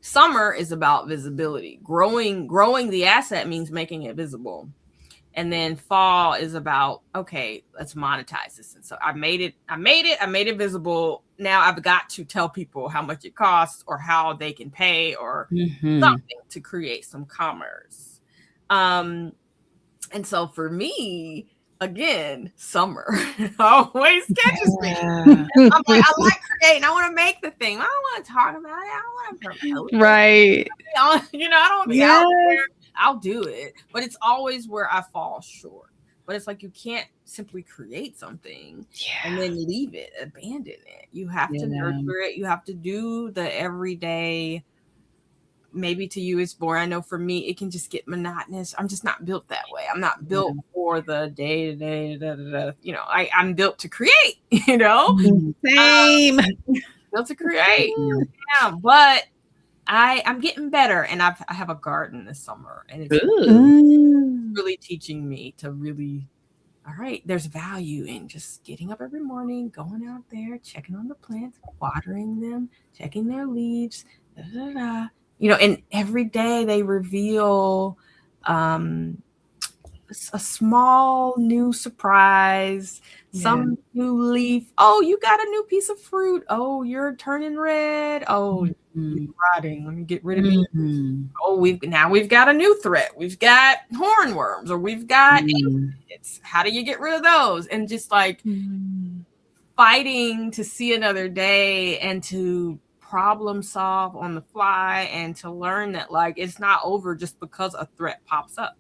Speaker 2: Summer is about visibility. Growing the asset means making it visible. And then fall is about, okay, let's monetize this. And so I made it visible. Now I've got to tell people how much it costs or how they can pay or something to create some commerce. And so for me, again, summer always catches me. I'm like, I like creating. I want to make the thing. I don't want to talk about it. I don't want to promote it.
Speaker 1: Right.
Speaker 2: I don't want to be out there. I'll do it. But it's always where I fall short. But it's like, you can't simply create something and then leave it, abandon it. You have to nurture it. You have to do the everyday. Maybe to you it's boring. I know for me it can just get monotonous. I'm just not built that way. I'm not built for the day-to-day. I'm built to create. Same. Built to create. But I'm getting better, and I have a garden this summer, and it's really teaching me to really. All right, there's value in just getting up every morning, going out there, checking on the plants, watering them, checking their leaves. And every day they reveal a small new surprise, some new leaf. Oh, you got a new piece of fruit. Oh, you're turning red. Oh, you're rotting. Let me get rid of it. Oh, we've got a new threat. We've got hornworms, or we've got aphids. How do you get rid of those? And just like fighting to see another day and to problem solve on the fly, and to learn that like it's not over just because a threat pops up.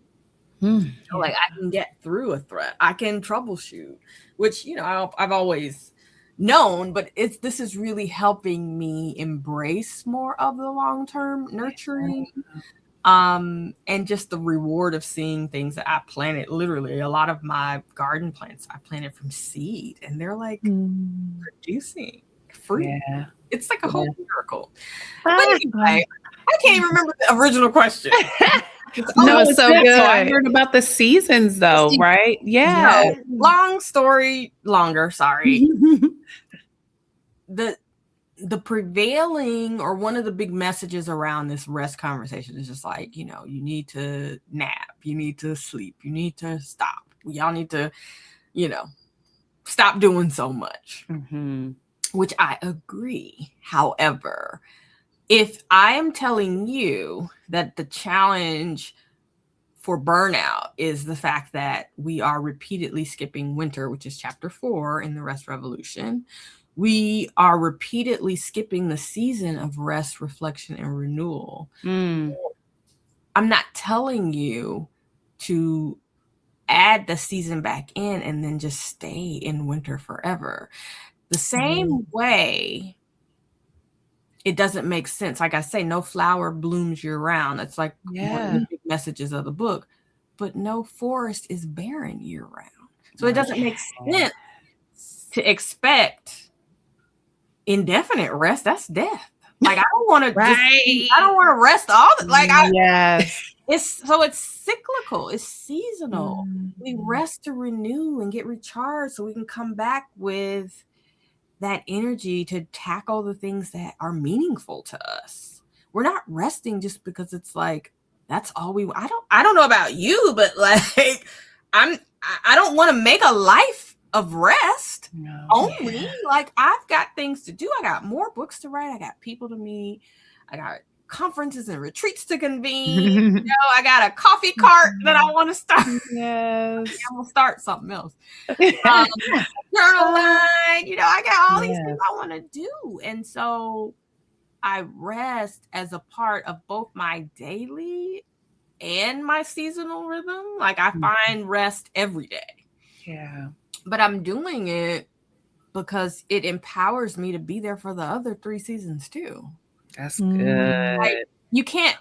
Speaker 2: Like I can get through a threat. I can troubleshoot, which I've always known, but this is really helping me embrace more of the long-term nurturing. And just the reward of seeing things that I planted. Literally, a lot of my garden plants I planted from seed, and they're like producing fruit. It's like a whole miracle. But anyway, I can't even remember the original question.
Speaker 3: No, it's so good. So I heard about the seasons, though, right? Yeah.
Speaker 2: Long story longer. Sorry. The the prevailing, or one of the big messages around this rest conversation is just like, you need to nap, you need to sleep, you need to stop. Y'all need to, stop doing so much, which I agree. However, if I am telling you that the challenge for burnout is the fact that we are repeatedly skipping winter, which is chapter 4 in the Rest Revolution, we are repeatedly skipping the season of rest, reflection, and renewal. I'm not telling you to add the season back in and then just stay in winter forever. The same way, it doesn't make sense. Like I say, no flower blooms year round. That's like one of the big messages of the book. But no forest is barren year round. So it doesn't make sense to expect indefinite rest. That's death. Like I don't want to I don't want to rest all the, like it's cyclical, it's seasonal. We rest to renew and get recharged so we can come back with that energy to tackle the things that are meaningful to us. We're not resting just because it's like that's all we I don't know about you, but like I don't want to make a life of rest only. Like I've got things to do. I got more books to write. I got people to meet. I got conferences and retreats to convene. I got a coffee cart that I want to start. I'm gonna start something else. Journal line. I got all these things I want to do, and so I rest as a part of both my daily and my seasonal rhythm. Like I find rest every day. But I'm doing it because it empowers me to be there for the other 3 seasons too.
Speaker 3: That's good.
Speaker 2: Like, you can't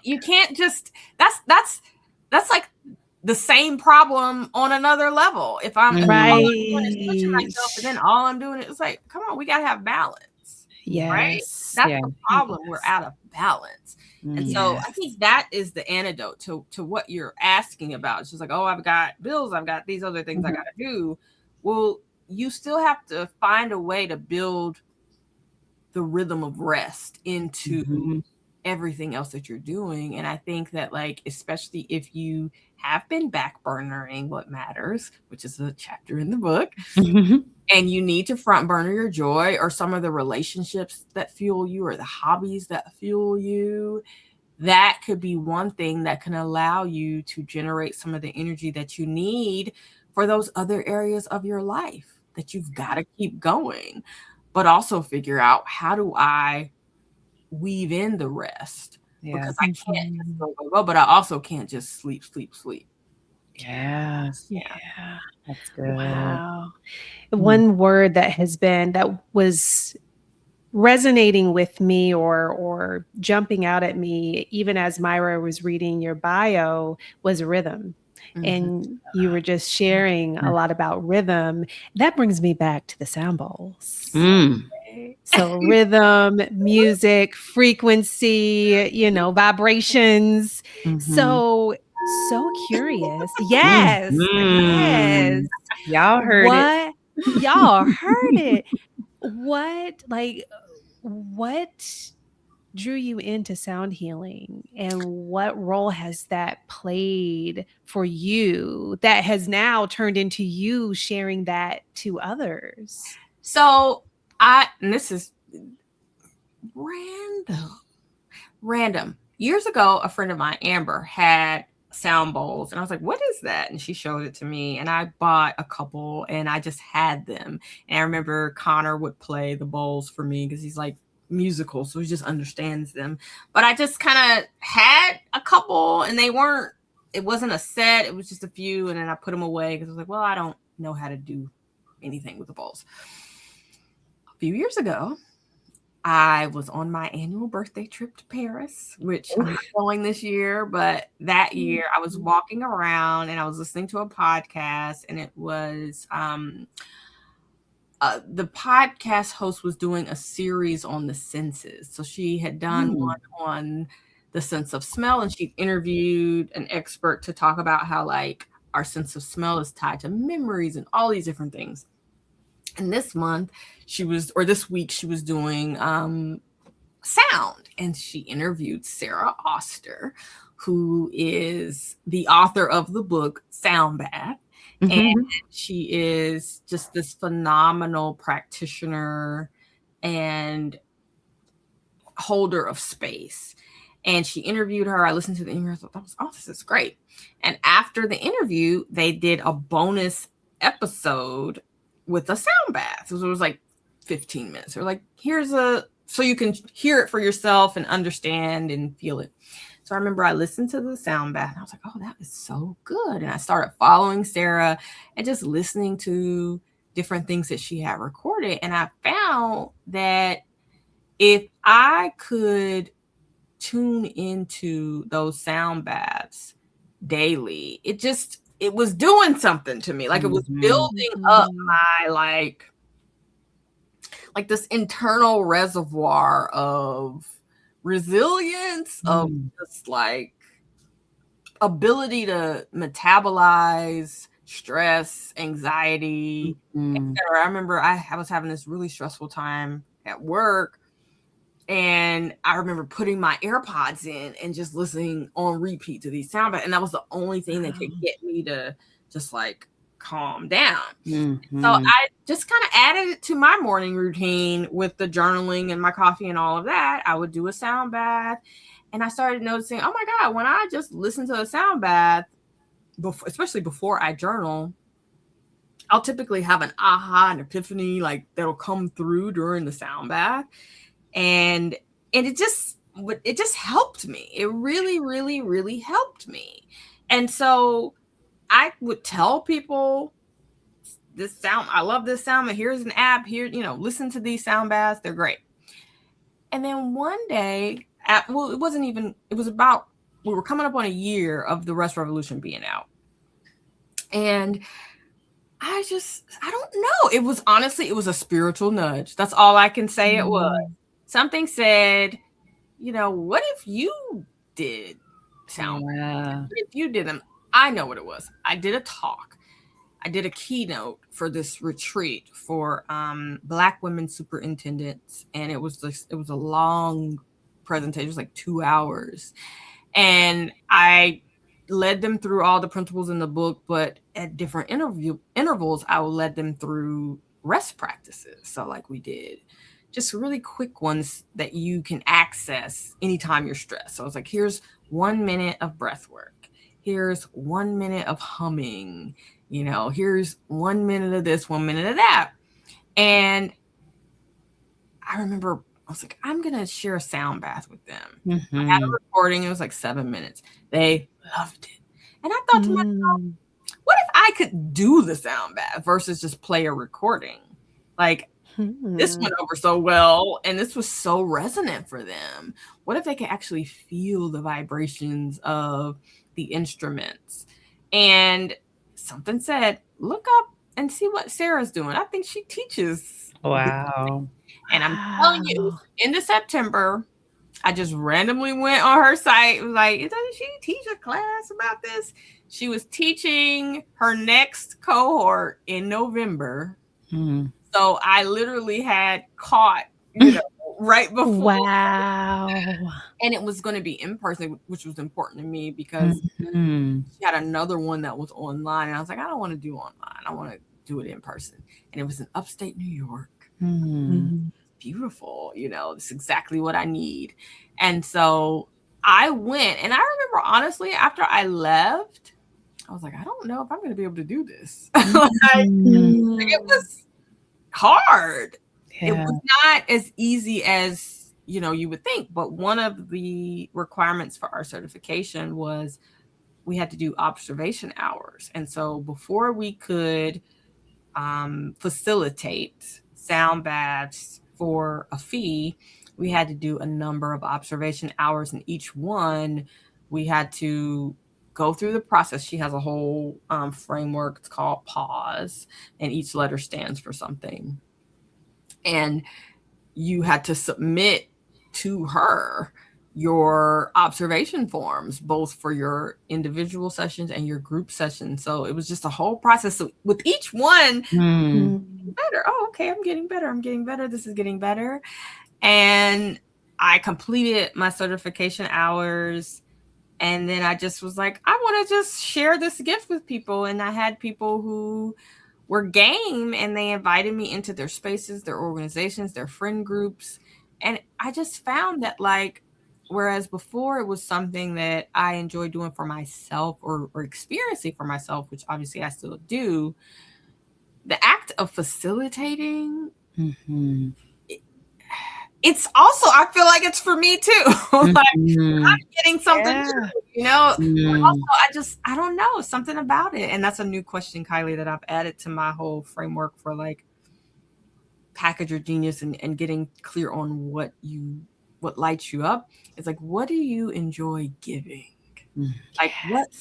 Speaker 2: just that's like the same problem on another level. If I'm all I'm doing is pushing myself, and then all I'm doing is like, come on, we gotta have balance. Right? That's the problem. We're out of balance. And so I think that is the antidote to what you're asking about. It's just like, oh, I've got bills, I've got these other things I gotta do. Well, you still have to find a way to build the rhythm of rest into everything else that you're doing. And I think that, like, especially if you have been backburnering what matters, which is a chapter in the book, and you need to front burner your joy or some of the relationships that fuel you or the hobbies that fuel you, that could be one thing that can allow you to generate some of the energy that you need for those other areas of your life that you've got to keep going. But also figure out, how do I weave in the rest? Because I can't just go, but I also can't just sleep.
Speaker 3: Yes. That's good.
Speaker 1: Wow. One word that was resonating with me or jumping out at me, even as Myra was reading your bio, was rhythm. And you were just sharing a lot about rhythm. That brings me back to the sound bowls. So rhythm, music, frequency, vibrations. So curious. Yes.
Speaker 3: Y'all heard it.
Speaker 1: Y'all heard it. What drew you into sound healing, and what role has that played for you that has now turned into you sharing that to others?
Speaker 2: So and this is random. Years ago, a friend of mine, Amber, had sound bowls, and I was like, what is that? And she showed it to me, and I bought a couple, and I just had them. And I remember Connor would play the bowls for me because he's like musical, so he just understands them. But I just kind of had a couple, and it wasn't a set, it was just a few, and then I put them away because I was like, well, I don't know how to do anything with the bowls. A few years ago, I was on my annual birthday trip to Paris, which I'm not going this year, but that year I was walking around and I was listening to a podcast, and it was the podcast host was doing a series on the senses. So she had done one on the sense of smell, and she interviewed an expert to talk about how, like, our sense of smell is tied to memories and all these different things. And this month this week she was doing sound, and she interviewed Sarah Oster, who is the author of the book Sound Bath. And
Speaker 3: Mhm.
Speaker 2: she is just this phenomenal practitioner and holder of space. And she interviewed her. I listened to the interview. I thought, this is great. And after the interview, they did a bonus episode with a sound bath. So it was like 15 minutes. They're like, so you can hear it for yourself and understand and feel it. So I remember I listened to the sound bath and I was like, oh, that is so good. And I started following Sarah and just listening to different things that she had recorded. And I found that if I could tune into those sound baths daily, it was doing something to me. Like it was building up my like this internal reservoir of resilience, of just like ability to metabolize stress, anxiety, etc. I remember I was having this really stressful time at work, and I remember putting my AirPods in and just listening on repeat to these sound bites. And that was the only thing that could get me to just like calm down. So I just kind of added it to my morning routine with the journaling and my coffee and all of that. I would do a sound bath. And I started noticing, oh my God, when I just listen to a sound bath, especially before I journal, I'll typically have an aha, an epiphany, like that'll come through during the sound bath. And it just helped me. It really, really, really helped me. And so I would tell people, I love this sound, but here's an app here, listen to these sound baths. They're great. And then one day, it was about, we were coming up on a year of the Rest Revolution being out. And I don't know. It was a spiritual nudge. That's all I can say it was. Something said, what if you did sound? What if you did them? I know what it was. I did a talk. I did a keynote for this retreat for Black women superintendents, and it was a long presentation. It was like 2 hours, and I led them through all the principles in the book, but at different intervals, I would lead them through rest practices. So like we did just really quick ones that you can access anytime you're stressed. So it's like, here's 1 minute of breath work. Here's 1 minute of humming. Here's 1 minute of this, 1 minute of that. And I remember I was like, I'm going to share a sound bath with them. I had a recording. It was like 7 minutes. They loved it. And I thought to myself, what if I could do the sound bath versus just play a recording? Like, this went over so well, and this was so resonant for them. What if they could actually feel the vibrations of the instruments? And something said, look up and see what Sarah's doing. I think she teaches.
Speaker 3: Wow.
Speaker 2: And I'm telling you, it was end of September. I just randomly went on her site. It was like, doesn't she teach a class about this? She was teaching her next cohort in November. So I literally had caught, right before.
Speaker 1: Wow.
Speaker 2: And it was going to be in person, which was important to me because she had another one that was online. And I was like, I don't want to do online. I want to do it in person. And it was in upstate New York. Beautiful. It's exactly what I need. And so I went, and I remember honestly, after I left, I was like, I don't know if I'm going to be able to do this. It was hard.
Speaker 3: Yeah.
Speaker 2: It was not as easy as you would think, but one of the requirements for our certification was we had to do observation hours. And so before we could facilitate sound baths for a fee, we had to do a number of observation hours, and each one we had to go through the process. She has a whole framework. It's called PAUSE, and each letter stands for something. And you had to submit to her your observation forms, both for your individual sessions and your group sessions. So it was just a whole process. So with each one, better. Oh, okay, I'm getting better. I'm getting better. This is getting better. And I completed my certification hours. And then I just was like, I want to just share this gift with people. And I had people who were game and they invited me into their spaces, their organizations, their friend groups. And I just found that, like, whereas before it was something that I enjoy doing for myself or experiencing for myself, which obviously I still do, the act of facilitating, it's also, I feel like it's for me too. Like, I'm getting something too, you know? Also, I don't know, something about it. And that's a new question, Kailei, that I've added to my whole framework for like package your genius and getting clear on what lights you up. It's like, what do you enjoy giving? Like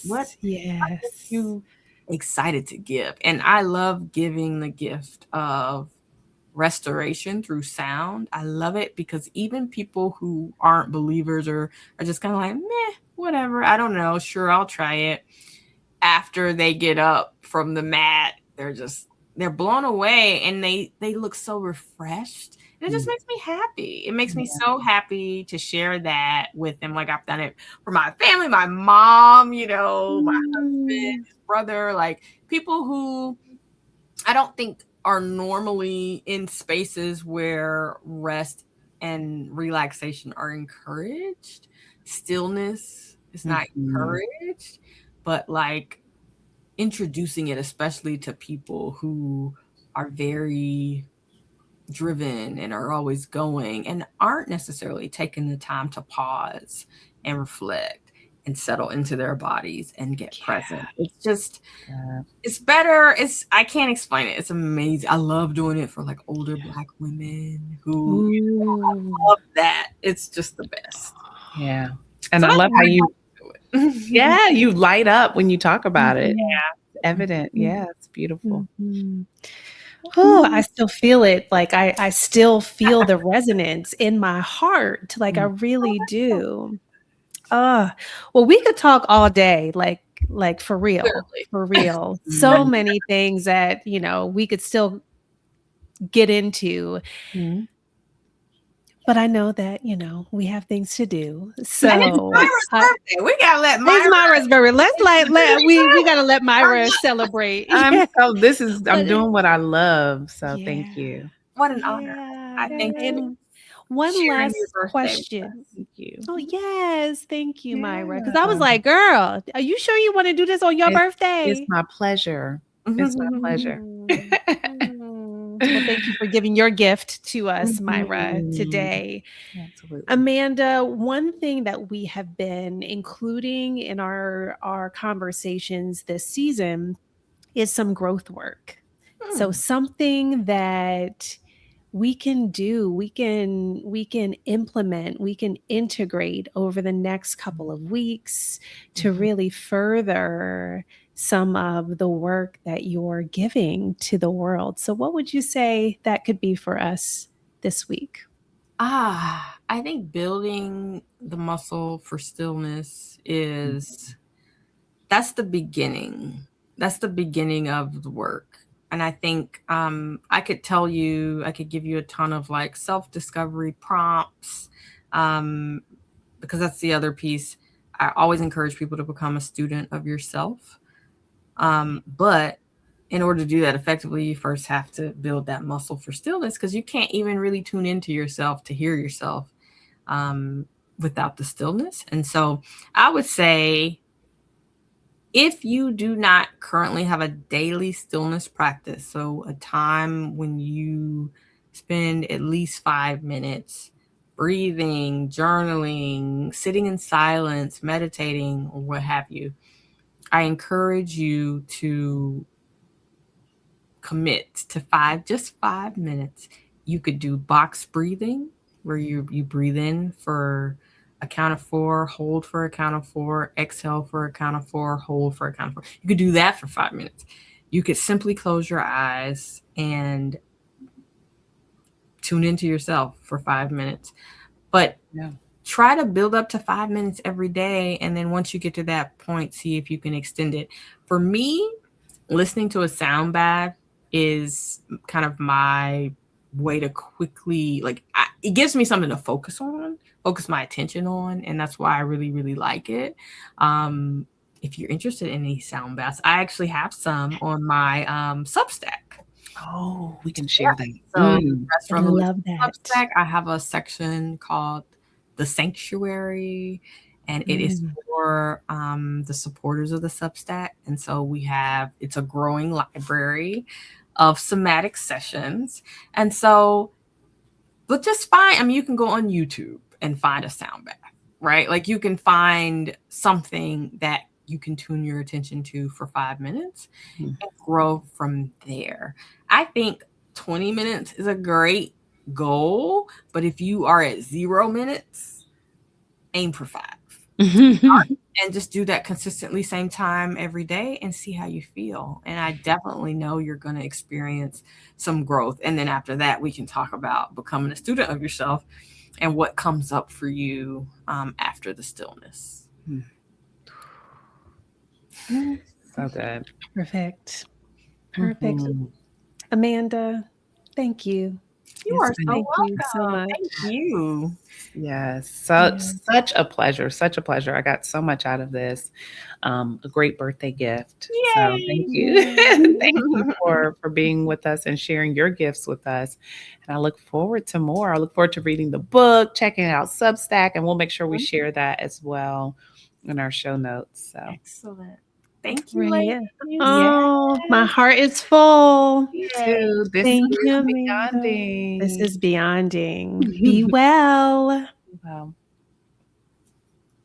Speaker 2: what gets you excited to give? And I love giving the gift of restoration through sound. I love it because even people who aren't believers or are just kind of like, meh, whatever, I don't know, sure, I'll try it. After they get up from the mat, they're blown away and they look so refreshed. And it just makes me happy. It makes me so happy to share that with them. Like, I've done it for my family, my mom, you know, my husband, his brother, like people who I don't think are normally in spaces where rest and relaxation are encouraged. Stillness is not encouraged, but like introducing it, especially to people who are very driven and are always going and aren't necessarily taking the time to pause and reflect and settle into their bodies and get present. It's just, it's better. I can't explain it. It's amazing. I love doing it for like older Black women who, you know, I love that. It's just the best.
Speaker 3: Yeah. And so I love how you light up when you talk about it. Yeah. It's evident. Yeah. It's beautiful.
Speaker 1: Oh, I still feel it. Like I still feel the resonance in my heart. Like I really do. Well, we could talk all day, like for real,
Speaker 2: Clearly.
Speaker 1: for real. So many things that, you know, we could still get into. But I know that, you know, we have things to do. So
Speaker 2: it's Myra's birthday. We gotta let Myra.
Speaker 1: It's Myra's birthday. We gotta let Myra celebrate.
Speaker 3: I'm doing what I love. So thank you.
Speaker 2: What an honor. I thank you.
Speaker 1: One last question.
Speaker 3: Thank you.
Speaker 1: Oh, yes. Thank you, Myra. Because I was like, girl, are you sure you want to do this on your birthday?
Speaker 3: It's my pleasure. It's my pleasure.
Speaker 1: Well, thank you for giving your gift to us, Myra, today.
Speaker 3: Absolutely.
Speaker 1: Amanda, one thing that we have been including in our conversations this season is some growth work. So something that we can do, we can implement, we can integrate over the next couple of weeks to really further some of the work that you're giving to the world. So what would you say that could be for us this week?
Speaker 2: I think building the muscle for stillness that's the beginning. That's the beginning of the work. And I think I could give you a ton of like self-discovery prompts, because that's the other piece. I always encourage people to become a student of yourself. But in order to do that effectively, you first have to build that muscle for stillness, because you can't even really tune into yourself to hear yourself without the stillness. And so I would say, if you do not currently have a daily stillness practice, so a time when you spend at least 5 minutes breathing, journaling, sitting in silence, meditating, or what have you, I encourage you to commit to just 5 minutes. You could do box breathing, where you breathe in for a count of 4, hold for a count of 4, exhale for a count of 4, hold for a count of 4. You could do that for 5 minutes. You could simply close your eyes and tune into yourself for 5 minutes. But try to build up to 5 minutes every day. And then once you get to that point, see if you can extend it. For me, listening to a sound bath is kind of my way to quickly, like, it gives me something to focus my attention on. And that's why I really, really like it. If you're interested in these sound baths, I actually have some on my Substack.
Speaker 3: Oh, we can share that.
Speaker 2: So
Speaker 1: I
Speaker 2: Rest Revolution
Speaker 1: love that.
Speaker 2: Substack, I have a section called The Sanctuary, and it is for the supporters of the Substack. And so it's a growing library of somatic sessions. And so, but just find, I mean, you can go on YouTube and find a sound bath, right? Like you can find something that you can tune your attention to for 5 minutes and grow from there. I think 20 minutes is a great goal, but if you are at 0 minutes, aim for 5. And just do that consistently, same time every day, and see how you feel. And I definitely know you're going to experience some growth. And then after that, we can talk about becoming a student of yourself and what comes up for you after the stillness.
Speaker 3: So good.
Speaker 1: Perfect. Amanda, thank you.
Speaker 2: You are so
Speaker 1: Thank
Speaker 2: welcome.
Speaker 1: you so much.
Speaker 2: Thank you.
Speaker 3: Yes, such a pleasure, such a pleasure. I got so much out of this. A great birthday gift. So thank you. Thank you for being with us and sharing your gifts with us. And I look forward to more. I look forward to reading the book, checking out Substack, and we'll make sure we share that as well in our show notes. So
Speaker 2: excellent. Thank you,
Speaker 1: Right.
Speaker 2: ladies.
Speaker 1: Oh, my heart is full.
Speaker 3: you too. This
Speaker 1: Thank
Speaker 3: is
Speaker 1: you, Amanda.
Speaker 3: Beyonding.
Speaker 1: This is Beyonding. Be well.
Speaker 3: Well.